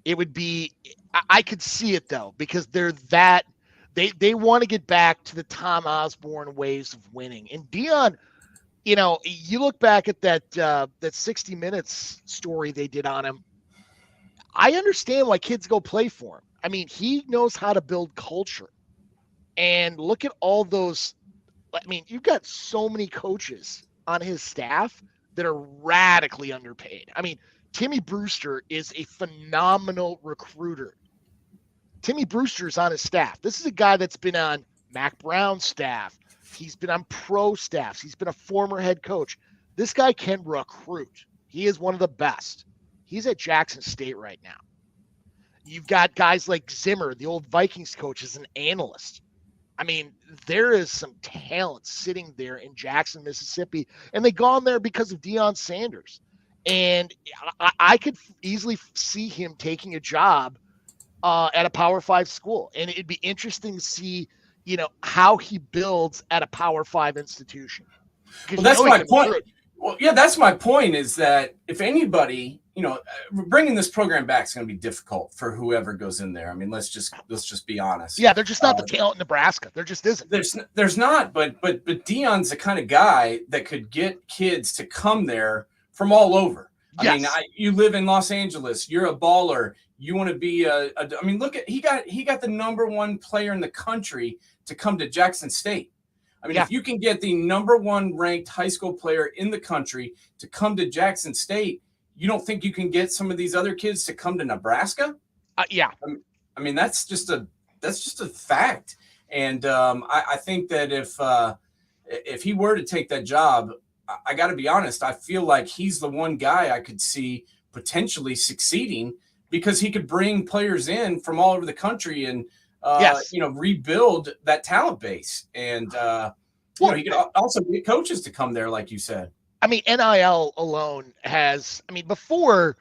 It would be – I could see it, though, because they're that – they want to get back to the Tom Osborne ways of winning. And Dion – you look back at that 60 Minutes story they did on him. I understand why kids go play for him. I mean, he knows how to build culture. And look at all those. I mean, you've got so many coaches on his staff that are radically underpaid. I mean, Timmy Brewster is a phenomenal recruiter. Timmy Brewster's on his staff. This is a guy that's been on Mac Brown's staff. He's been on pro staffs. He's been a former head coach. This guy can recruit. He is one of the best. He's at Jackson State right now. You've got guys like Zimmer, the old Vikings coach, as an analyst. I mean, there is some talent sitting there in Jackson, Mississippi, and they gone there because of Deion Sanders. And I could easily see him taking a job at a Power 5 school. And it'd be interesting to see how he builds at a Power 5 institution. Well, that's my point. Well, yeah, that's my point, is that if anybody, bringing this program back is going to be difficult for whoever goes in there. I mean, let's just be honest. Yeah, they're just not the talent in Nebraska. There just isn't. There's not, but Deion's the kind of guy that could get kids to come there from all over. I mean, you live in Los Angeles, you're a baller. You want to be look at he got the number one player in the country to come to Jackson State. I mean, if you can get the number one ranked high school player in the country to come to Jackson State, you don't think you can get some of these other kids to come to Nebraska? Yeah. I mean, that's just a fact. And I think that if he were to take that job, I got to be honest, I feel like he's the one guy I could see potentially succeeding, because he could bring players in from all over the country and rebuild that talent base. And he could also get coaches to come there, like you said. I mean, NIL alone has, before,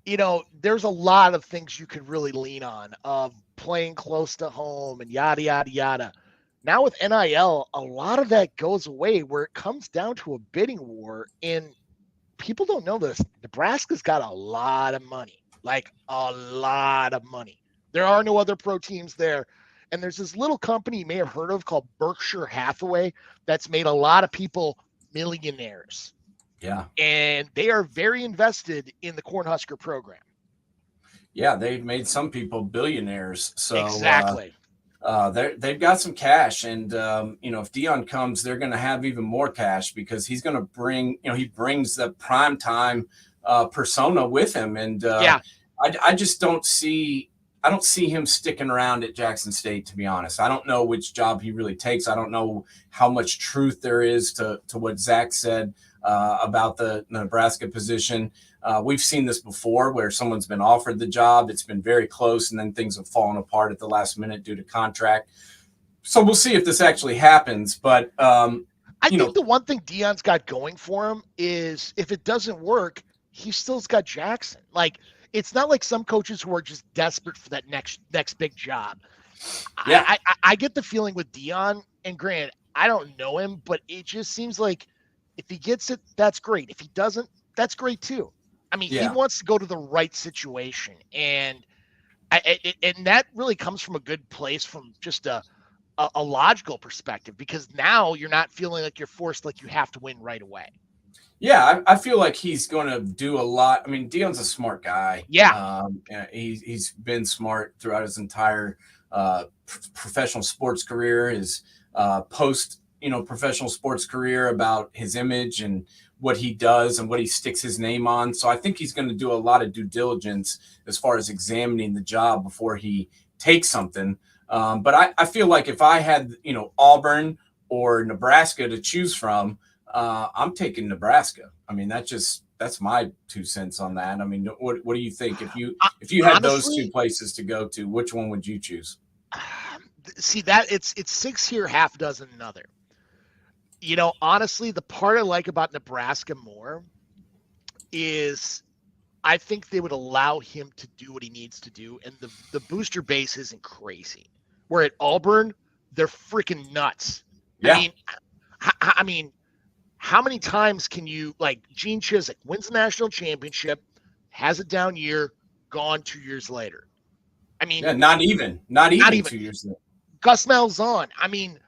there's a lot of things you could really lean on, of playing close to home and yada, yada, yada. Now with NIL, a lot of that goes away, where it comes down to a bidding war. And people don't know this. Nebraska's got a lot of money, like a lot of money. There are no other pro teams there. And there's this little company you may have heard of called Berkshire Hathaway that's made a lot of people millionaires. Yeah. And they are very invested in the Cornhusker program. Yeah, they've made some people billionaires. So exactly. They've got some cash, and if Dion comes, they're going to have even more cash because he's going to bring, he brings the prime time persona with him, and I just don't see him sticking around at Jackson State, to be honest. I don't know which job he really takes. I don't know how much truth there is to what Zach said about the Nebraska position. We've seen this before where someone's been offered the job. It's been very close, and then things have fallen apart at the last minute due to contract. So we'll see if this actually happens. But I think the one thing Dion's got going for him is if it doesn't work, he still's got Jackson. Like, it's not like some coaches who are just desperate for that next big job. Yeah. I get the feeling with Dion, and Grant, I don't know him, but it just seems like if he gets it, that's great. If he doesn't, that's great too. I mean, he wants to go to the right situation, and that really comes from a good place, from just a logical perspective, because now you're not feeling like you're forced, like you have to win right away. Yeah, I feel like he's going to do a lot. I mean, Dion's a smart guy. Yeah. He's been smart throughout his entire professional sports career, his post professional sports career, about his image and what he does and what he sticks his name on. So I think he's going to do a lot of due diligence as far as examining the job before he takes something. But I feel like if I had, Auburn or Nebraska to choose from, I'm taking Nebraska. I mean, that's my 2 cents on that. I mean, what do you think? If you had honestly, those two places to go to, which one would you choose? See, that it's 6 here, half dozen another. Honestly, the part I like about Nebraska more is I think they would allow him to do what he needs to do, and the booster base isn't crazy. Where at Auburn, they're freaking nuts. Yeah. I mean, how many times can you, like, Gene Chizik wins the national championship, has a down year, gone 2 years later? I mean, not even 2 years later. Gus Malzahn, I mean,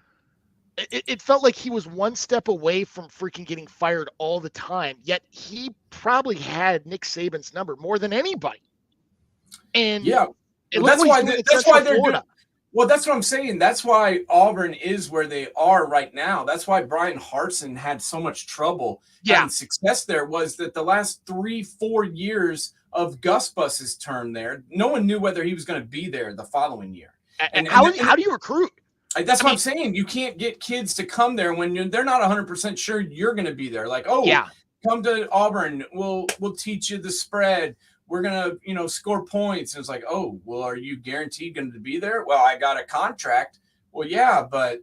it felt like he was one step away from freaking getting fired all the time, yet he probably had Nick Saban's number more than anybody. And that's why they're doing. Well, that's what I'm saying. That's why Auburn is where they are right now. That's why Brian Harsin had so much trouble having success there, was that the last 3-4 years of Gus Bus's term there, no one knew whether he was going to be there the following year. And how do you recruit? That's what I'm saying. You can't get kids to come there when they're not 100% sure you're going to be there. Like, come to Auburn. We'll teach you the spread. We're going to, score points. And it's like, oh, well, are you guaranteed going to be there? Well, I got a contract. Well, yeah, but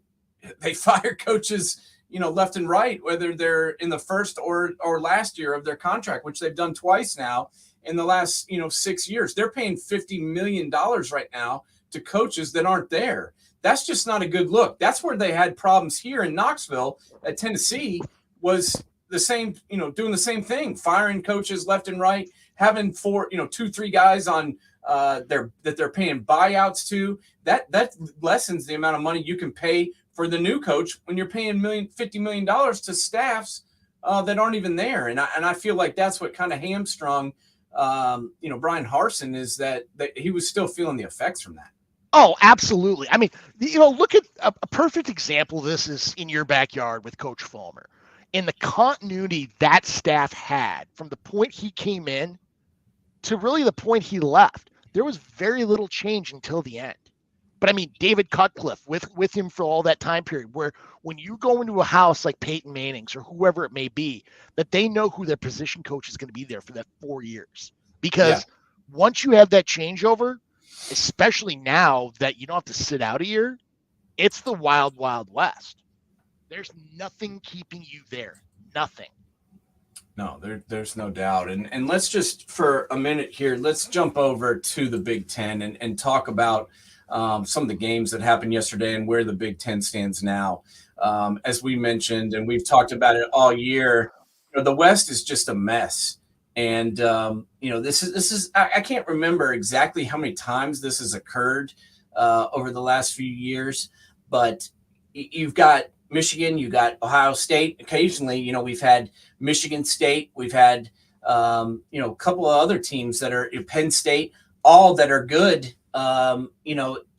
they fire coaches, left and right, whether they're in the first or last year of their contract, which they've done twice now in the last, 6 years. They're paying $50 million right now to coaches that aren't there. That's just not a good look. That's where they had problems here in Knoxville at Tennessee, was the same, doing the same thing, firing coaches left and right, having 2-3 guys on that they're paying buyouts to. That lessens the amount of money you can pay for the new coach when you're paying $50 million to staffs that aren't even there. And I feel like that's what kind of hamstrung Brian Harsin, is that he was still feeling the effects from that. Oh, absolutely. I mean, look at a perfect example of this is in your backyard with Coach Fulmer. In the continuity that staff had from the point he came in to really the point he left, there was very little change until the end. But I mean, David Cutcliffe with him for all that time period, where when you go into a house like Peyton Manning's or whoever it may be, that they know who their position coach is going to be there for that 4 years. Because once you have that changeover, especially now that you don't have to sit out a year, it's the wild, wild west. There's nothing keeping you there. Nothing. No, there's no doubt. And let's just, for a minute here, let's jump over to the Big Ten and talk about some of the games that happened yesterday and where the Big Ten stands now. As we mentioned, and we've talked about it all year, the West is just a mess. And, this is I can't remember exactly how many times this has occurred over the last few years. But you've got Michigan, you got Ohio State. Occasionally, we've had Michigan State, we've had a couple of other teams that are Penn State, all that are good.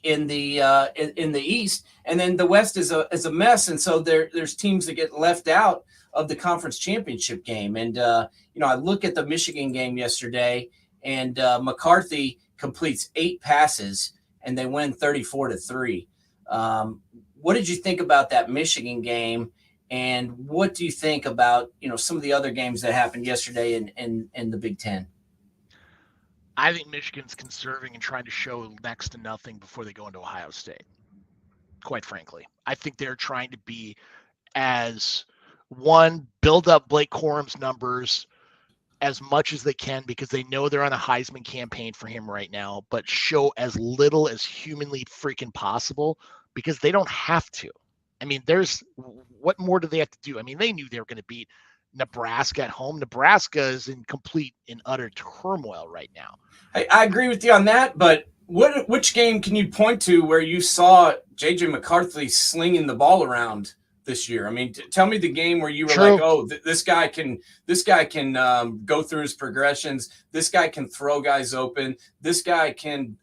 In the East, and then the West is a mess, and so there's teams that get left out of the conference championship game. And I look at the Michigan game yesterday, and McCarthy completes 8 passes, and they win 34-3. What did you think about that Michigan game, and what do you think about some of the other games that happened yesterday in the Big Ten? I think Michigan's conserving and trying to show next to nothing before they go into Ohio State. Quite frankly, I think they're trying to be build up Blake Corum's numbers as much as they can, because they know they're on a Heisman campaign for him right now, but show as little as humanly freaking possible, because they don't have to. I mean, what more do they have to do? I mean, they knew they were going to beat Nebraska at home. Nebraska is in complete and utter turmoil right now. I agree with you on that, but which game can you point to where you saw J.J. McCarthy slinging the ball around this year? I mean, tell me the game where you were like, oh, this guy can go through his progressions. This guy can throw guys open. This guy can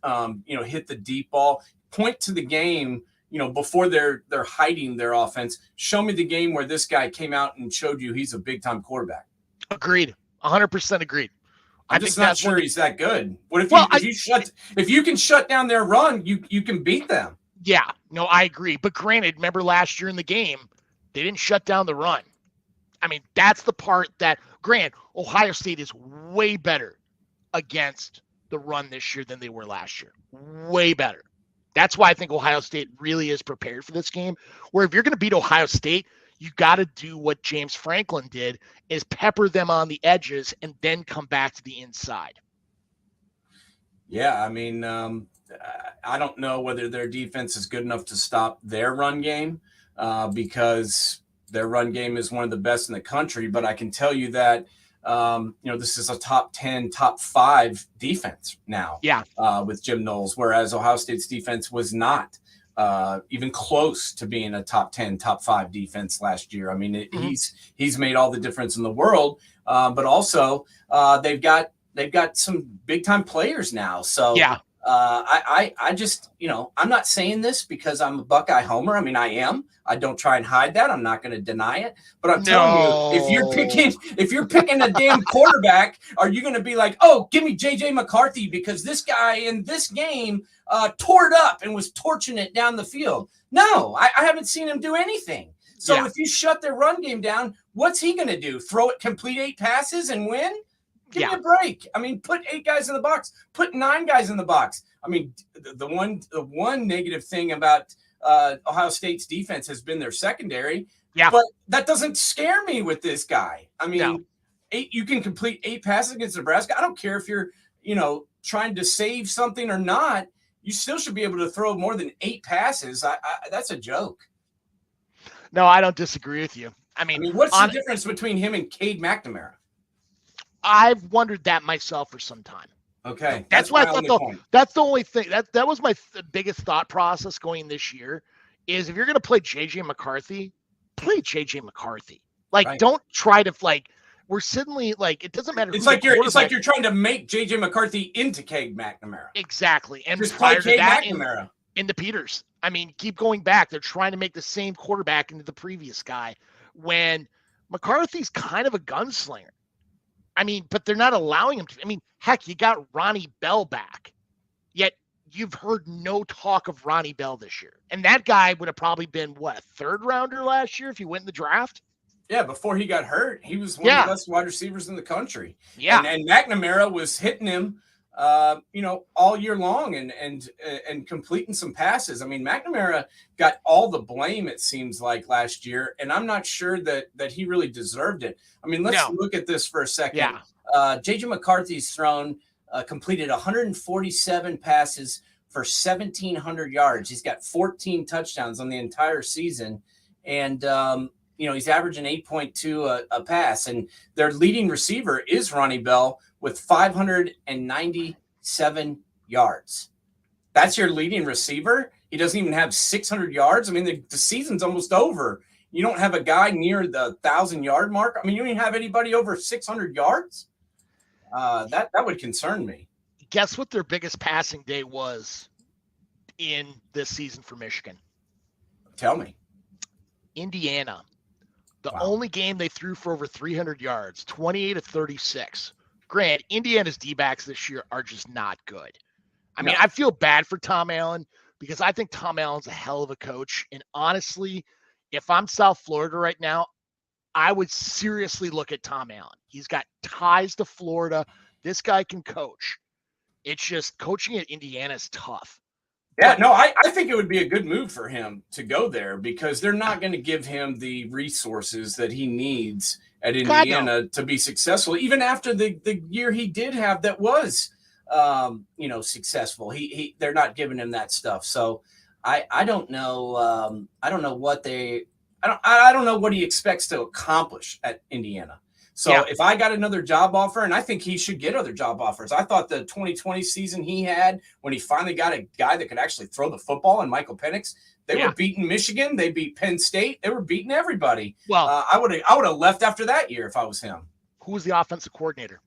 hit the deep ball. Point to the game, before they're hiding their offense. Show me the game where this guy came out and showed you he's a big time quarterback. Agreed. 100% agreed. I'm just not sure he's that good. What if you can shut down their run, you can beat them. Yeah, no, I agree. But granted, remember last year in the game, they didn't shut down the run. I mean, that's the part that, Ohio State is way better against the run this year than they were last year. Way better. That's why I think Ohio State really is prepared for this game, where if you're going to beat Ohio State, you got to do what James Franklin did, is pepper them on the edges and then come back to the inside. Yeah, I mean, I don't know whether their defense is good enough to stop their run game, because their run game is one of the best in the country. But I can tell you that, this is a top 10, top 5 defense now. Yeah. With Jim Knowles, whereas Ohio State's defense was not even close to being a top 10, top 5 defense last year. I mean, he's made all the difference in the world, but also they've got some big time players now. So yeah. I just, I'm not saying this because I'm a Buckeye homer. I mean, I am. I don't try and hide that. I'm not going to deny it. But I'm telling you, if you're picking a damn quarterback, are you going to be like, oh, give me J.J. McCarthy because this guy in this game tore it up and was torching it down the field? No, I haven't seen him do anything. So if you shut their run game down, what's he going to do? Complete 8 passes and win? Give me a break. I mean, put 8 guys in the box. Put 9 guys in the box. I mean, the one negative thing about Ohio State's defense has been their secondary. Yeah. But that doesn't scare me with this guy. I mean, you can complete 8 passes against Nebraska. I don't care if you're, trying to save something or not. You still should be able to throw more than 8 passes. That's a joke. No, I don't disagree with you. I mean what's the difference between him and Cade McNamara? I've wondered that myself for some time. Okay. That's why I thought that's the only thing that was my biggest thought process going this year is if you're going to play JJ McCarthy, play JJ McCarthy. Don't try to we're suddenly it doesn't matter. It's like you're trying to make JJ McCarthy into Cade McNamara. Exactly. And just prior play to that McNamara in the Peters. I mean, keep going back. They're trying to make the same quarterback into the previous guy when McCarthy's kind of a gunslinger. I mean, but they're not allowing him to. I mean, heck, you got Ronnie Bell back, yet you've heard no talk of Ronnie Bell this year. And that guy would have probably been, a 3rd rounder last year if he went in the draft? Yeah, before he got hurt, he was one of the best wide receivers in the country. Yeah. And McNamara was hitting him, all year long and completing some passes. I mean, McNamara got all the blame, it seems like, last year, and I'm not sure that he really deserved it. I mean, let's look at this for a second. Yeah. J.J. McCarthy's completed 147 passes for 1,700 yards. He's got 14 touchdowns on the entire season, and he's averaging 8.2 a pass. And their leading receiver is Ronnie Bell with 597 yards. That's your leading receiver. He doesn't even have 600 yards. I mean, the season's almost over. You don't have a guy near the 1,000-yard mark. I mean, you don't even have anybody over 600 yards. That would concern me. Guess what their biggest passing day was in this season for Michigan? Tell me. Indiana. The only game they threw for over 300 yards, 28-36. Grant, Indiana's D-backs this year are just not good. I mean, I feel bad for Tom Allen because I think Tom Allen's a hell of a coach. And honestly, if I'm South Florida right now, I would seriously look at Tom Allen. He's got ties to Florida. This guy can coach. It's just coaching at Indiana is tough. Yeah, no, I think it would be a good move for him to go there because they're not going to give him the resources that he needs at Indiana to be successful. Even after the year he did have that was, successful. They're not giving him that stuff. So I don't know. I don't know what I don't know what he expects to accomplish at Indiana. So if I got another job offer, and I think he should get other job offers. I thought the 2020 season he had when he finally got a guy that could actually throw the football and Michael Penix, they were beating Michigan. They beat Penn State. They were beating everybody. Well, I would have left after that year if I was him. Who was the offensive coordinator?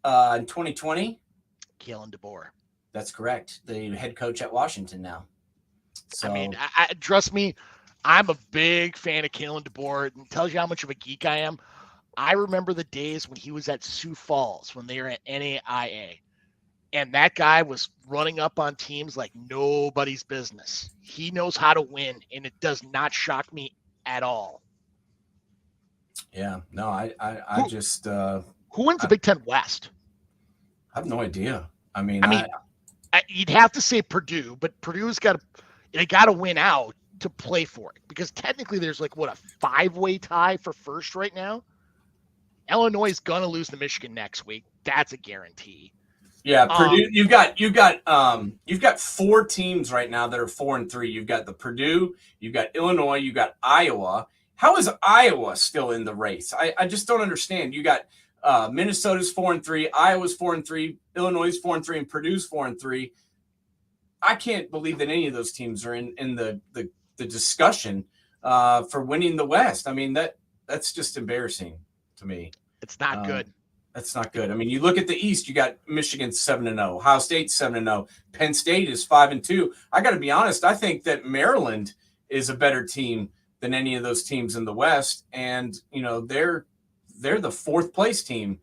In 2020? Kalen DeBoer. That's correct. The head coach at Washington now. So, I mean, trust me, I'm a big fan of Kalen DeBoer. It tells you how much of a geek I am. I remember the days when he was at Sioux Falls, when they were at NAIA, and that guy was running up on teams like nobody's business. He knows how to win, and it does not shock me at all. Yeah, no, who wins the Big Ten West? I have no idea. I mean, you'd have to say Purdue, but Purdue's got to win out to play for it because technically there's a 5-way tie for first right now. Illinois is gonna lose to Michigan next week. That's a guarantee. Yeah, Purdue. You've got 4 teams right now that are 4-3. You've got the Purdue. You've got Illinois. You've got Iowa. How is Iowa still in the race? I just don't understand. You got Minnesota's 4-3, Iowa's 4-3, Illinois 4-3, and Purdue's 4-3. I can't believe that any of those teams are in the discussion for winning the West. I mean that's just embarrassing to me. It's not good. That's not good. I mean, you look at the East, you got Michigan 7-0, Ohio State 7-0, Penn State is 5-2. I got to be honest, I think that Maryland is a better team than any of those teams in the West, and they're the 4th place team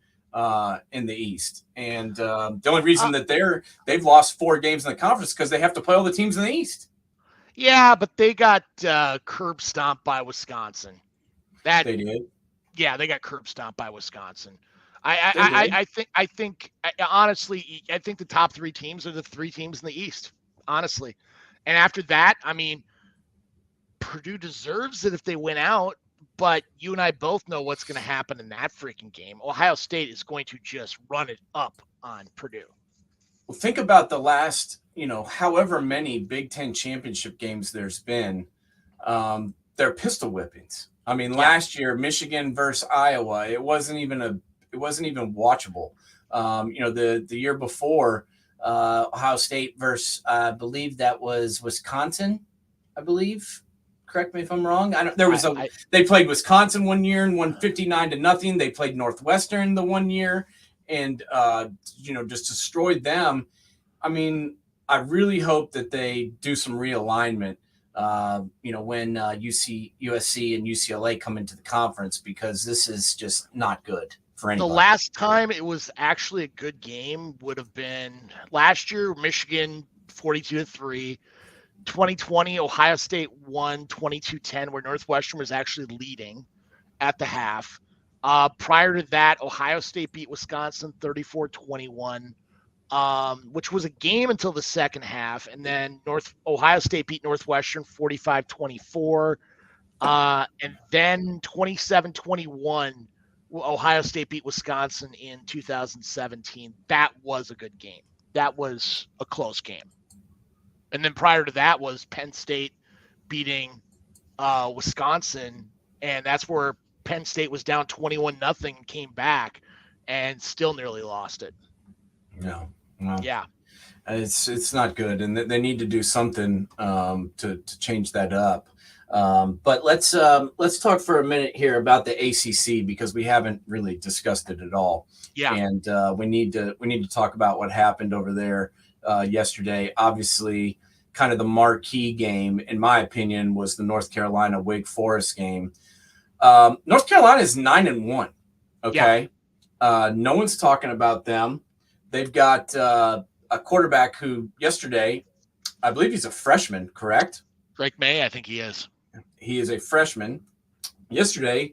in the East. And the only reason that they've lost 4 games in the conference because they have to play all the teams in the East. Yeah, but they got curb stomped by Wisconsin. They did. Yeah, they got curb stomped by Wisconsin. I think honestly, I think the top 3 teams are the 3 teams in the East, honestly. And after that, I mean, Purdue deserves it if they win out, but you and I both know what's going to happen in that freaking game. Ohio State is going to just run it up on Purdue. Well, think about the last, however many Big Ten championship games there's been. They're pistol whippings. I mean, last year, Michigan versus Iowa, it wasn't even watchable. The year before, Ohio State versus, I believe that was Wisconsin, I believe. Correct me if I'm wrong. They played Wisconsin one year and won 59-0. They played Northwestern the one year and, just destroyed them. I mean, I really hope that they do some realignment. When USC and UCLA come into the conference, because this is just not good for anybody. The last time it was actually a good game would have been last year, Michigan 42-3. 2020, Ohio State won 22-10, where Northwestern was actually leading at the half. Prior to that, Ohio State beat Wisconsin 34-21. Which was a game until the second half. And then Ohio State beat Northwestern 45-24. And then 27-21, Ohio State beat Wisconsin in 2017. That was a good game. That was a close game. And then prior to that was Penn State beating Wisconsin. And that's where Penn State was down 21-0, came back, and still nearly lost it. No. Well, yeah. It's not good, and they need to do something to change that up. But let's talk for a minute here about the ACC because we haven't really discussed it at all. Yeah. And we need to talk about what happened over there yesterday. Obviously, kind of the marquee game, in my opinion, was the North Carolina Wake Forest game. North Carolina is 9-1. Okay, no one's talking about them. They've got a quarterback who yesterday, I believe he's a freshman, correct? Drake May, I think he is. He is a freshman. Yesterday,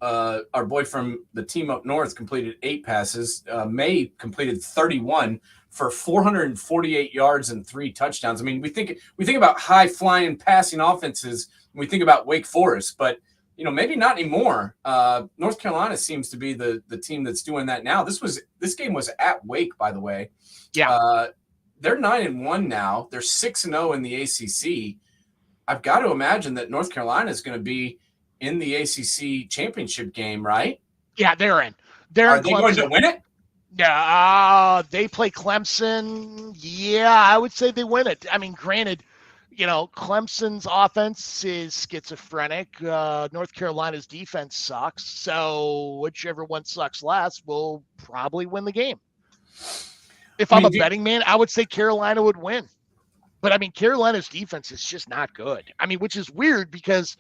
our boy from the team up north completed 8 passes. May completed 31 for 448 yards and 3 touchdowns. I mean, we think about high flying passing offenses when we think about Wake Forest, but maybe not anymore. North Carolina seems to be the team that's doing that now. This game was at Wake, by the way. Yeah. They're 9-1 now. They're 6-0 in the ACC. I've got to imagine that North Carolina is going to be in the ACC championship game, right? Yeah, they're in. Are they going to win it? Yeah, they play Clemson. Yeah, I would say they win it. I mean, granted, Clemson's offense is schizophrenic. North Carolina's defense sucks. So whichever one sucks last will probably win the game. If I'm a betting man, I would say Carolina would win. But, I mean, Carolina's defense is just not good. I mean, which is weird because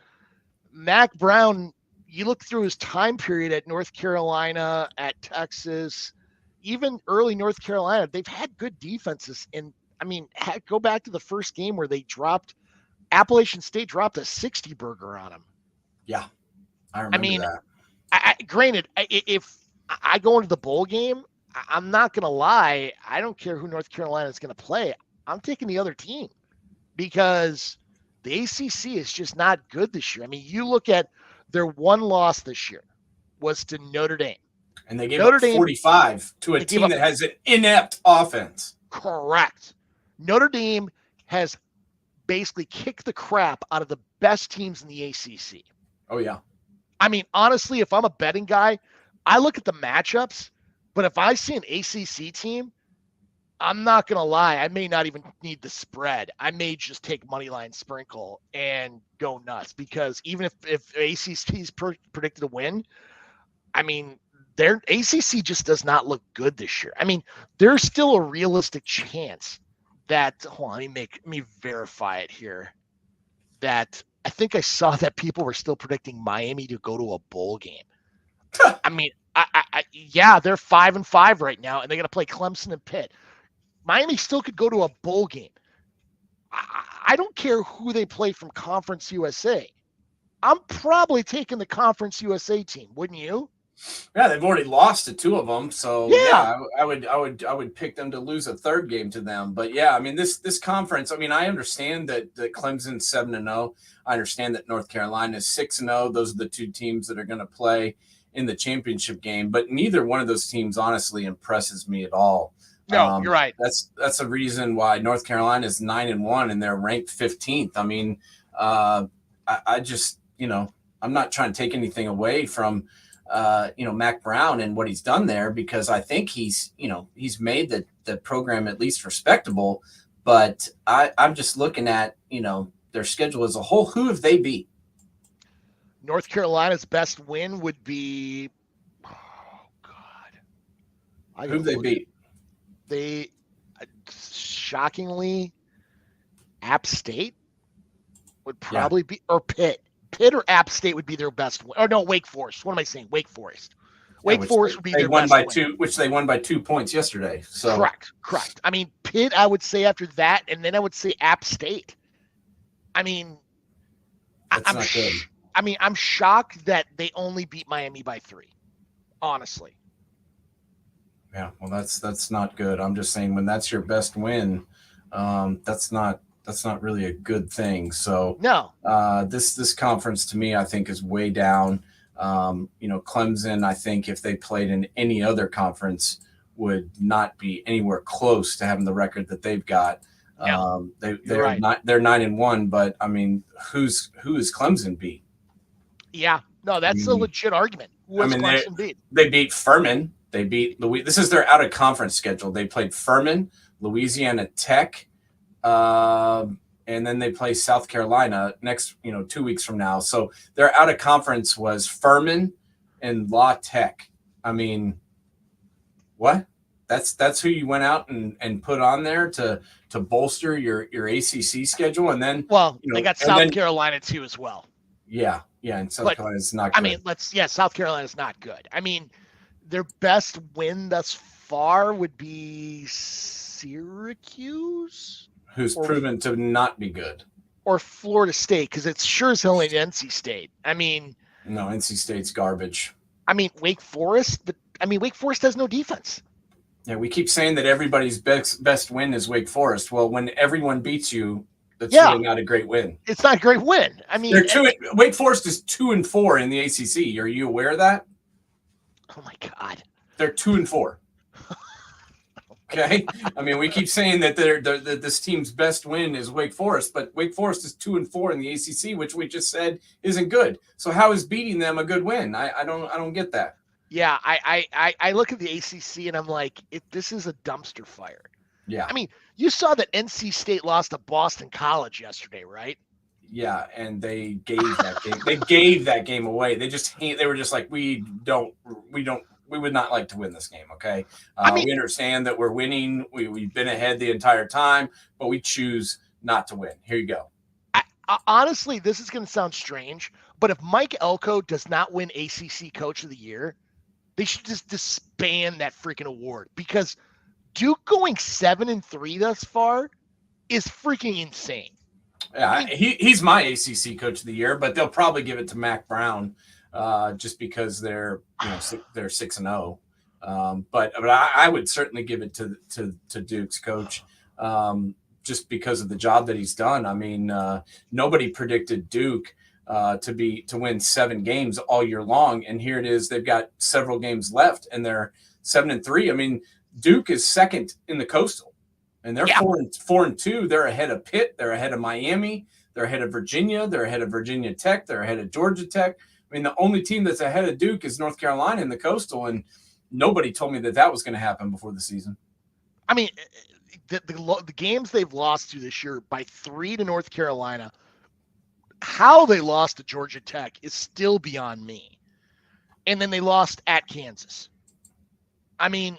Mac Brown, you look through his time period at North Carolina, at Texas, even early North Carolina, they've had good defenses. And, I mean, go back to the first game where Appalachian State dropped a 60 burger on them. Yeah, I remember that. Granted, if I go into the bowl game, I'm not going to lie. I don't care who North Carolina is going to play. I'm taking the other team because the ACC is just not good this year. I mean, you look at their one loss this year was to Notre Dame. And they gave up 45 to a team that has an inept offense. Correct. Notre Dame has basically kicked the crap out of the best teams in the ACC. Oh, yeah. I mean, honestly, if I'm a betting guy, I look at the matchups, but if I see an ACC team, I'm not going to lie. I may not even need the spread. I may just take moneyline sprinkle and go nuts because even if ACC's predicted a win, I mean, their ACC just does not look good this year. I mean, there's still a realistic chance that, hold on, let me verify it here, that I think I saw that people were still predicting Miami to go to a bowl game. I mean, yeah, they're 5-5 right now, and they're going to play Clemson and Pitt. Miami still could go to a bowl game. I don't care who they play from Conference USA. I'm probably taking the Conference USA team, wouldn't you? Yeah, they've already lost to 2 of them, so yeah, I would pick them to lose a 3rd game to them. But yeah, I mean this conference. I mean, I understand that Clemson's 7-0. I understand that North Carolina is 6-0. Those are the 2 teams that are going to play in the championship game. But neither one of those teams honestly impresses me at all. No, you're right. That's a reason why North Carolina is 9-1 and they're ranked 15th. I mean, I just I'm not trying to take anything away from Mac Brown and what he's done there because I think he's made the program at least respectable. But I'm just looking at their schedule as a whole. Who have they beat? North Carolina's best win would be, oh God, who have they beat? They shockingly, App State would probably be, or Pitt or App State would be their best win. Or no, Wake Forest. What am I saying? Wake Forest. Wake Forest would be their best win. Which they won by 2 points yesterday. So correct. I mean, Pitt, I would say after that, and then I would say App State. I mean, that's not good. I mean, I'm shocked that they only beat Miami by 3. Honestly. Yeah, well, that's not good. I'm just saying when that's your best win, that's not really a good thing. So no, this conference to me, I think is way down. Clemson, I think if they played in any other conference would not be anywhere close to having the record that they've got. Yeah, they're right. They're 9-1, but I mean, who is Clemson beat? Yeah, no, that's a legit argument. Who has Clemson beat? They beat Furman. They beat Louis. This is their out of conference schedule. They played Furman, Louisiana Tech, and then they play South Carolina next, 2 weeks from now. So their out of conference was Furman and La Tech. I mean, what? That's who you went out and put on there to bolster your ACC schedule, and then they got South Carolina too as well. Yeah, and South Carolina's not good. South Carolina's not good. I mean, their best win thus far would be Syracuse, who's proven to not be good, or Florida State, because it's sure as hell ain't NC State. I mean, no, NC State's garbage. I mean, Wake Forest, but Wake Forest has no defense. Yeah, we keep saying that everybody's best win is Wake Forest. Well, when everyone beats you, that's really not a great win. It's not a great win. I mean, Wake Forest is 2-4 in the ACC. Are you aware of that? Oh my God, they're 2-4. Okay, I mean, we keep saying that this team's best win is Wake Forest, but Wake Forest is 2-4 in the ACC, which we just said isn't good. So how is beating them a good win? I don't get that. Yeah, I look at the ACC and I'm like, this is a dumpster fire. Yeah. I mean, you saw that NC State lost to Boston College yesterday, right? Yeah, and they gave that game. They gave that game away. They were just like, we would not like to win this game. Okay, we understand that we're winning. We've been ahead the entire time, but we choose not to win. Here you go. Honestly, this is going to sound strange, but if Mike Elko does not win ACC Coach of the Year, they should just disband that freaking award, because Duke going 7-3 thus far is freaking insane. Yeah, he's my ACC Coach of the Year, but they'll probably give it to Mac Brown, just because they're 6-0. But I would certainly give it to Duke's coach, just because of the job that he's done. I mean, nobody predicted Duke to win 7 games all year long, and here it is. They've got several games left, and they're 7-3. I mean, Duke is second in the Coastal, and they're 4-2. They're ahead of Pitt. They're ahead of Miami. They're ahead of Virginia. They're ahead of Virginia Tech. They're ahead of Georgia Tech. I mean, the only team that's ahead of Duke is North Carolina in the Coastal, and nobody told me that was going to happen before the season. I mean, the games they've lost to this year by 3 to North Carolina, how they lost to Georgia Tech is still beyond me. And then they lost at Kansas. I mean,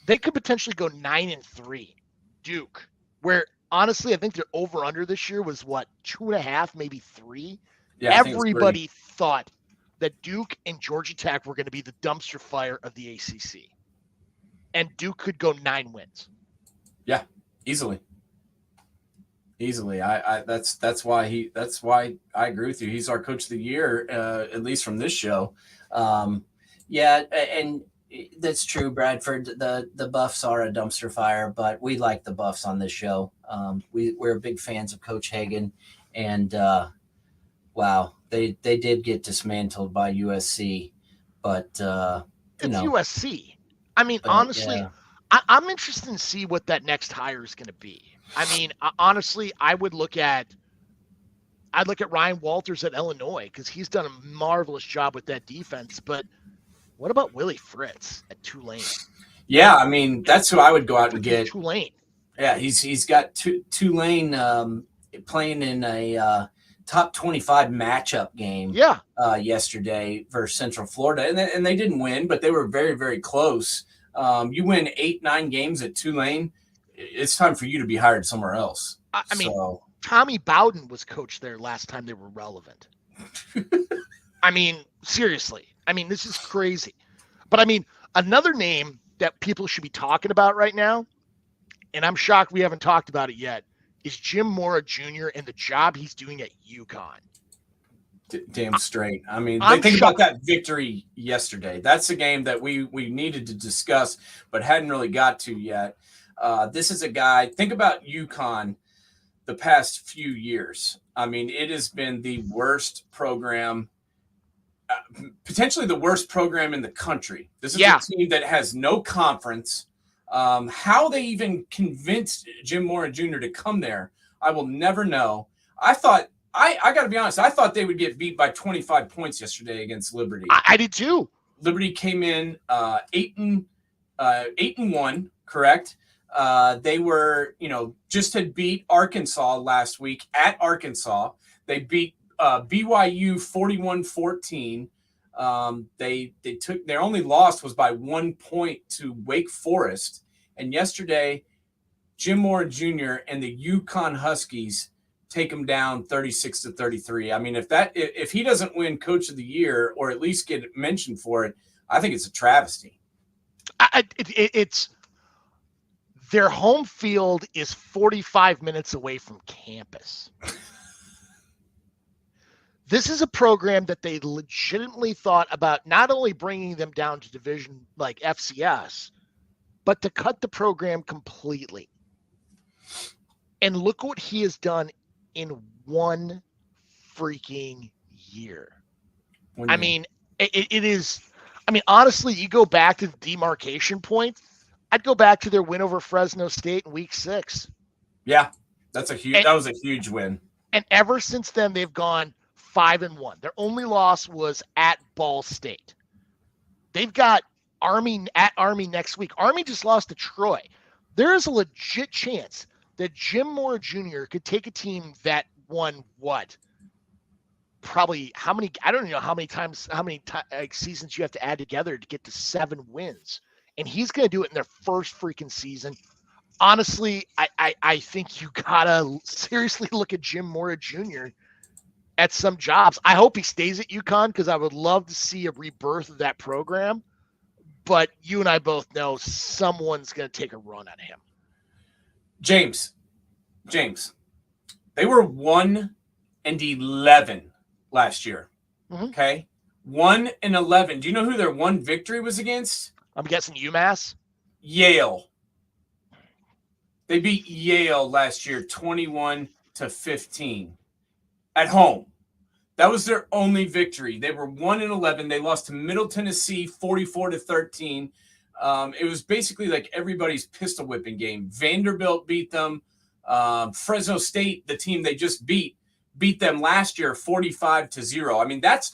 they could potentially go 9-3, Duke, where honestly, I think their over-under this year was 2.5, maybe 3. Yeah, everybody thought that Duke and Georgia Tech were going to be the dumpster fire of the ACC, and Duke could go 9 wins. Yeah, easily. That's why I agree with you. He's our Coach of the Year, at least from this show. Yeah, and that's true, Bradford. The Buffs are a dumpster fire, but we like the Buffs on this show. We're big fans of Coach Hagan, and wow, they did get dismantled by USC, but it's USC. I mean, honestly, yeah. I'm interested to see what that next hire is going to be. I mean, honestly, I would look at Ryan Walters at Illinois, because he's done a marvelous job with that defense. But what about Willie Fritz at Tulane? Yeah, I mean, that's who I would go out and get. Tulane. Yeah, he's got Tulane playing in a top 25 matchup game. Yeah. Yesterday versus Central Florida, and they didn't win, but they were very, very close. You win 8-9 games at Tulane, it's time for you to be hired somewhere else. I mean, Tommy Bowden was coach there last time they were relevant. I mean, seriously. I mean, this is crazy. But I mean, another name that people should be talking about right now, and I'm shocked we haven't talked about it yet, is Jim Mora Jr. and the job he's doing at UConn. Damn straight. I mean, think about that victory yesterday. That's a game that we needed to discuss, but hadn't really got to yet. This is a guy, think about UConn the past few years. I mean, it has been the worst program, potentially the worst program in the country. This is a team that has no conference. How they even convinced Jim Mora Jr. to come there, I will never know. I thought, I got to be honest, I thought they would get beat by 25 points yesterday against Liberty. I did too. Liberty came in 8-1, correct? They were, just had beat Arkansas last week at Arkansas. They beat BYU 41-14. They took, their only loss was by 1 point to Wake Forest. And yesterday, Jim Mora Jr. and the UConn Huskies take him down 36-33. I mean, if he doesn't win Coach of the Year or at least get mentioned for it, I think it's a travesty. It's their home field is 45 minutes away from campus. This is a program that they legitimately thought about not only bringing them down to division like FCS, but to cut the program completely. And look what he has done in 1 freaking year. I mean, it is, honestly, you go back to the demarcation point, I'd go back to their win over Fresno State in week 6. Yeah, that was a huge win. And ever since then, they've gone 5-1. Their only loss was at Ball State. They've got Army at Army next week. Army just lost to Troy. There is a legit chance that Jim Mora Jr. could take a team that won probably how many, I don't know how many seasons you have to add together to get to 7 wins. And he's going to do it in their first freaking season. Honestly, I think you gotta seriously look at Jim Mora Jr. at some jobs. I hope he stays at UConn because I would love to see a rebirth of that program. But you and I both know someone's going to take a run at him. James, they were 1-11 last year. Mm-hmm. Okay, 1-11. Do you know who their one victory was against? I'm guessing UMass. Yale. They beat Yale last year, 21-15, at home. That was their only victory. They were 1-11. They lost to Middle Tennessee 44-13. It was basically like everybody's pistol whipping game. Vanderbilt beat them. Fresno State, the team they just beat them last year 45-0. I mean, that's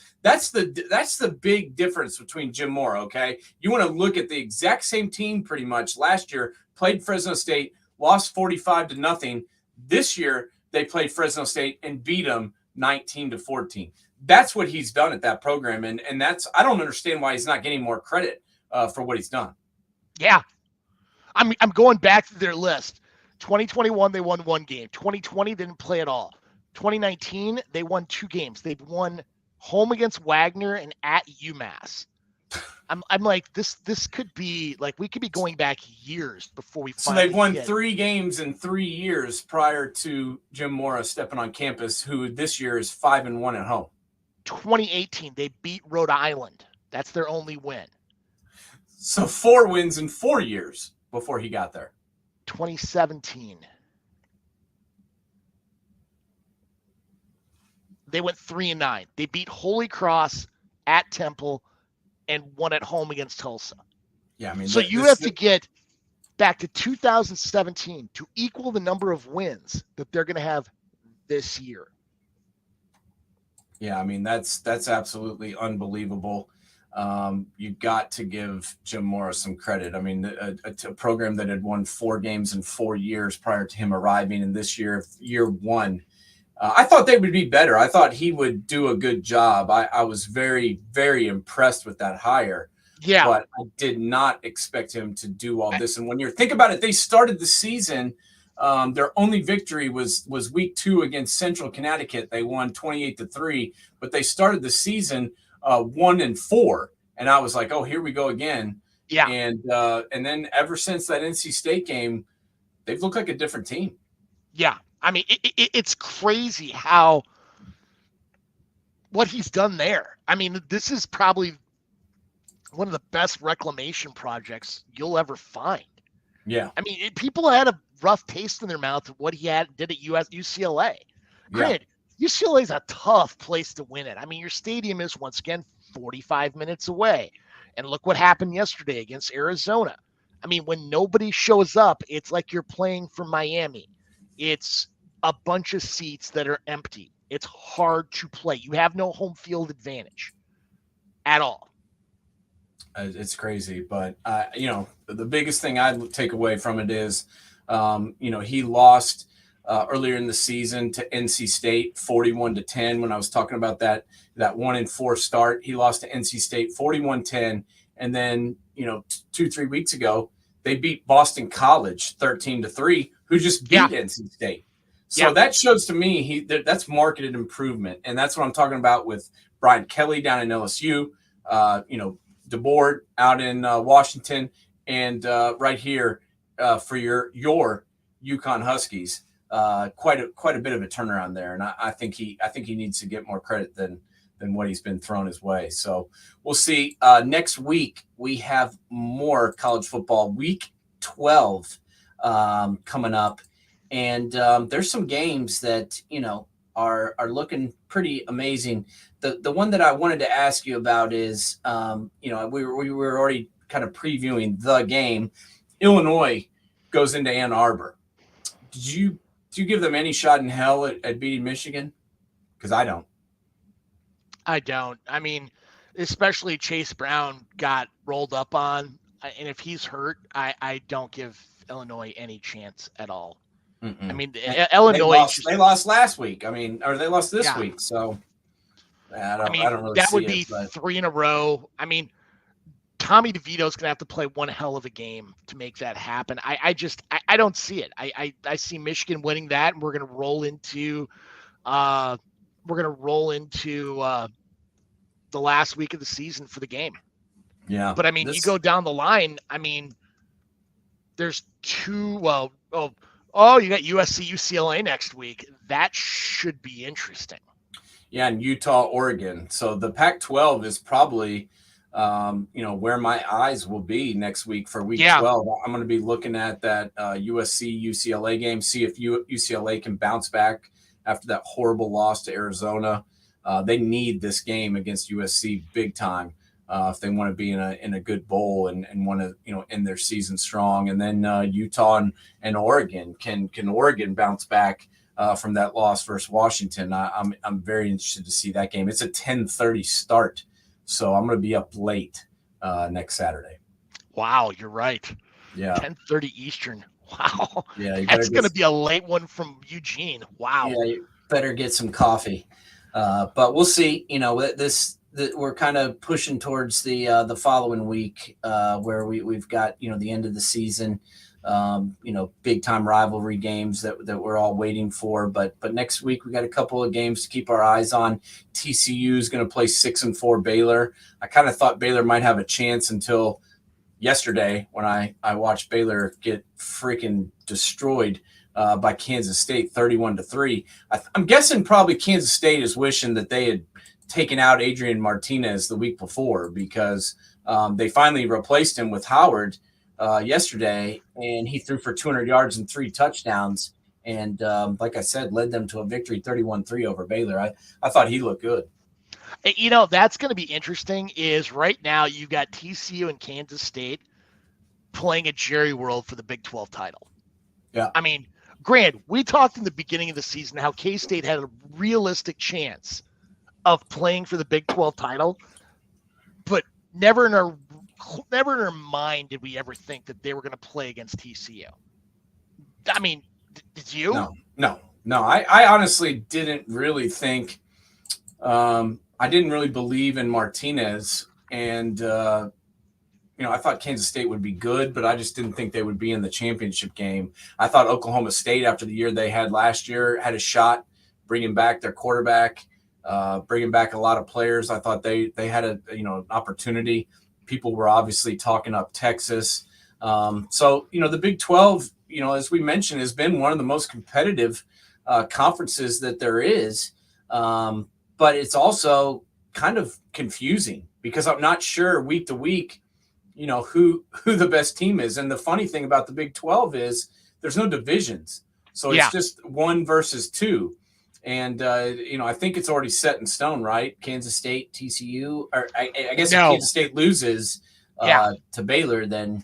the big difference between Jim Mora. Okay, you want to look at the exact same team pretty much last year. Played Fresno State, lost 45-0. This year they played Fresno State and beat them 19-14. That's what he's done at that program, and that's, I don't understand why he's not getting more credit for what he's done. Yeah, I'm going back to their list. 2021 they won 1 game. 2020 they didn't play at all. 2019 they won 2 games. They've won home against Wagner and at UMass. I'm like, this could be like, we could be going back years before we. So they've won 3 games in 3 years prior to Jim Mora stepping on campus, who this year is 5-1 at home. 2018 they beat Rhode Island. That's their only win. So 4 wins in 4 years before he got there. 2017 they went 3-9. They beat Holy Cross at Temple and won at home against Tulsa. Yeah, I mean, so you have to get back to 2017 to equal the number of wins that they're going to have this year. Yeah, I mean, that's absolutely unbelievable. You got to give Jim Mora some credit. I mean, a program that had won 4 games in 4 years prior to him arriving, and this year 1. I thought they would be better. I thought he would do a good job. I was very, very impressed with that hire. Yeah. But I did not expect him to do all this. And when you think about it, they started the season. Their only victory was week 2 against Central Connecticut. They won 28-3, but they started the season 1-4. And I was like, oh, here we go again. Yeah. And then ever since that NC State game, they've looked like a different team. Yeah. I mean, it's crazy how what he's done there. I mean, this is probably one of the best reclamation projects you'll ever find. Yeah. I mean, people had a rough taste in their mouth of what he did at UCLA. Granted, UCLA is a tough place to win it. I mean, your stadium is once again 45 minutes away. And look what happened yesterday against Arizona. I mean, when nobody shows up, it's like you're playing for Miami. It's a bunch of seats that are empty. It's hard to play. You have no home field advantage at all. It's crazy, but the biggest thing I take away from it is, he lost earlier in the season to NC State 41-10. When I was talking about that 1-4 start, he lost to NC State 41-10, and then 2-3 weeks ago they beat Boston College 13-3, who just beat NC State. So that shows to me that's marketed improvement, and that's what I'm talking about with Brian Kelly down in LSU. DeBoer out in Washington, and right here for your UConn Huskies. Quite a bit of a turnaround there, and I think he needs to get more credit than what he's been thrown his way. So we'll see. Next week we have more college football. Week 12 coming up, and there's some games that are looking pretty amazing. The one that I wanted to ask you about is, we were already kind of previewing the game. Illinois goes into Ann Arbor. Do you give them any shot in hell at beating Michigan? Because I don't. I don't. I mean, especially Chase Brown got rolled up on, and if he's hurt, I don't give Illinois any chance at all. Mm-mm. I mean, Illinois. They lost last week. I mean, or they lost this week. So I don't really that see would be but 3 in a row. I mean, Tommy DeVito's gonna have to play one hell of a game to make that happen. I don't see it. I see Michigan winning that, and we're gonna roll into the last week of the season for the game. Yeah. But I mean, you go down the line. I mean, there's two. Well, you got USC, UCLA next week. That should be interesting. Yeah, and Utah, Oregon. So the Pac-12 is probably, where my eyes will be next week for week 12. I'm going to be looking at that USC, UCLA game, see if UCLA can bounce back after that horrible loss to Arizona. They need this game against USC big time if they want to be in a good bowl and want to end their season strong. And then Utah and Oregon, can Oregon bounce back from that loss versus Washington? I'm very interested to see that game. It's a 10:30 start, so I'm going to be up late next Saturday. Wow, you're right. Yeah, 10:30 Eastern. Wow. Yeah, that's going to be a late one from Eugene. Wow. Yeah, you better get some coffee. But we'll see. We're kind of pushing towards the following week where we've got the end of the season. Big time rivalry games that we're all waiting for. But next week we got a couple of games to keep our eyes on. TCU is going to play 6-4 Baylor. I kind of thought Baylor might have a chance until yesterday when I watched Baylor get freaking destroyed by Kansas State 31-3. I'm guessing probably Kansas State is wishing that they had taken out Adrian Martinez the week before, because they finally replaced him with Howard yesterday, and he threw for 200 yards and 3 touchdowns. And like I said, led them to a victory 31-3 over Baylor. I thought he looked good. That's going to be interesting is right now you've got TCU and Kansas State playing at Jerry World for the Big 12 title. Yeah. I mean, Grant, we talked in the beginning of the season how K-State had a realistic chance of playing for the Big 12 title, but never in our mind did we ever think that they were going to play against TCU. I mean, did you? No. I honestly didn't really think I didn't really believe in Martinez, and I thought Kansas State would be good, but I just didn't think they would be in the championship game. I thought Oklahoma State, after the year they had last year, had a shot bringing back their quarterback, bringing back a lot of players. I thought they had an opportunity. People were obviously talking up Texas. So the Big 12, as we mentioned, has been one of the most competitive conferences that there is. But it's also kind of confusing because I'm not sure week to week, who the best team is. And the funny thing about the Big 12 is there's no divisions. So it's just 1 versus 2. And, I think it's already set in stone, right? Kansas State, TCU, or I guess if Kansas State loses to Baylor, then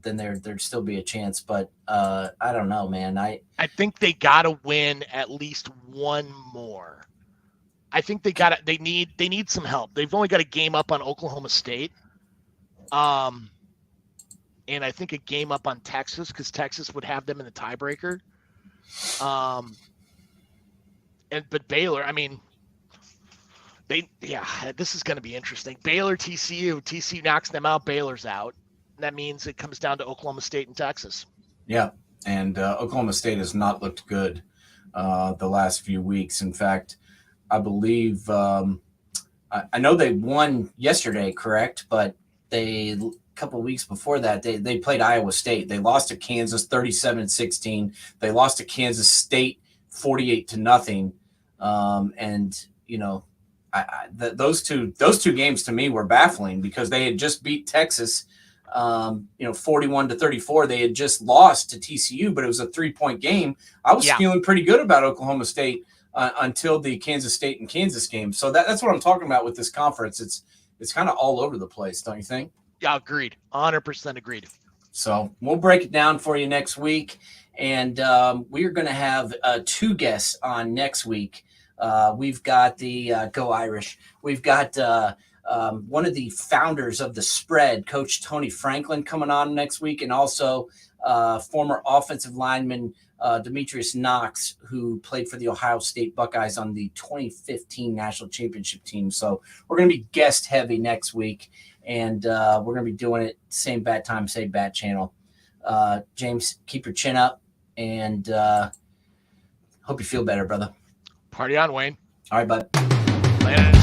there'd still be a chance. But I don't know, man. I think they got to win at least one more. I think they need some help. They've only got a game up on Oklahoma State. And I think a game up on Texas, because Texas would have them in the tiebreaker. But Baylor, I mean, this is going to be interesting. Baylor, TCU knocks them out, Baylor's out. That means it comes down to Oklahoma State and Texas. Yeah, and Oklahoma State has not looked good the last few weeks. In fact, I believe I know they won yesterday, correct? But a couple of weeks before that, they played Iowa State. They lost to Kansas 37-16. They lost to Kansas State 48-0. And you know, those two games to me were baffling because they had just beat Texas, 41-34. They had just lost to TCU, but it was a 3-point game. I was feeling pretty good about Oklahoma State until the Kansas State and Kansas game. So that's what I'm talking about with this conference. It's kind of all over the place, don't you think? Yeah, agreed. 100% agreed. So we'll break it down for you next week. And we are going to have 2 guests on next week. We've got the Go Irish. We've got one of the founders of The Spread, Coach Tony Franklin, coming on next week, and also former offensive lineman Demetrius Knox, who played for the Ohio State Buckeyes on the 2015 National Championship team. So we're going to be guest heavy next week, and we're going to be doing it same bat time, same bat channel. James, keep your chin up, and hope you feel better, brother. Party on, Wayne. All right, bud. Later.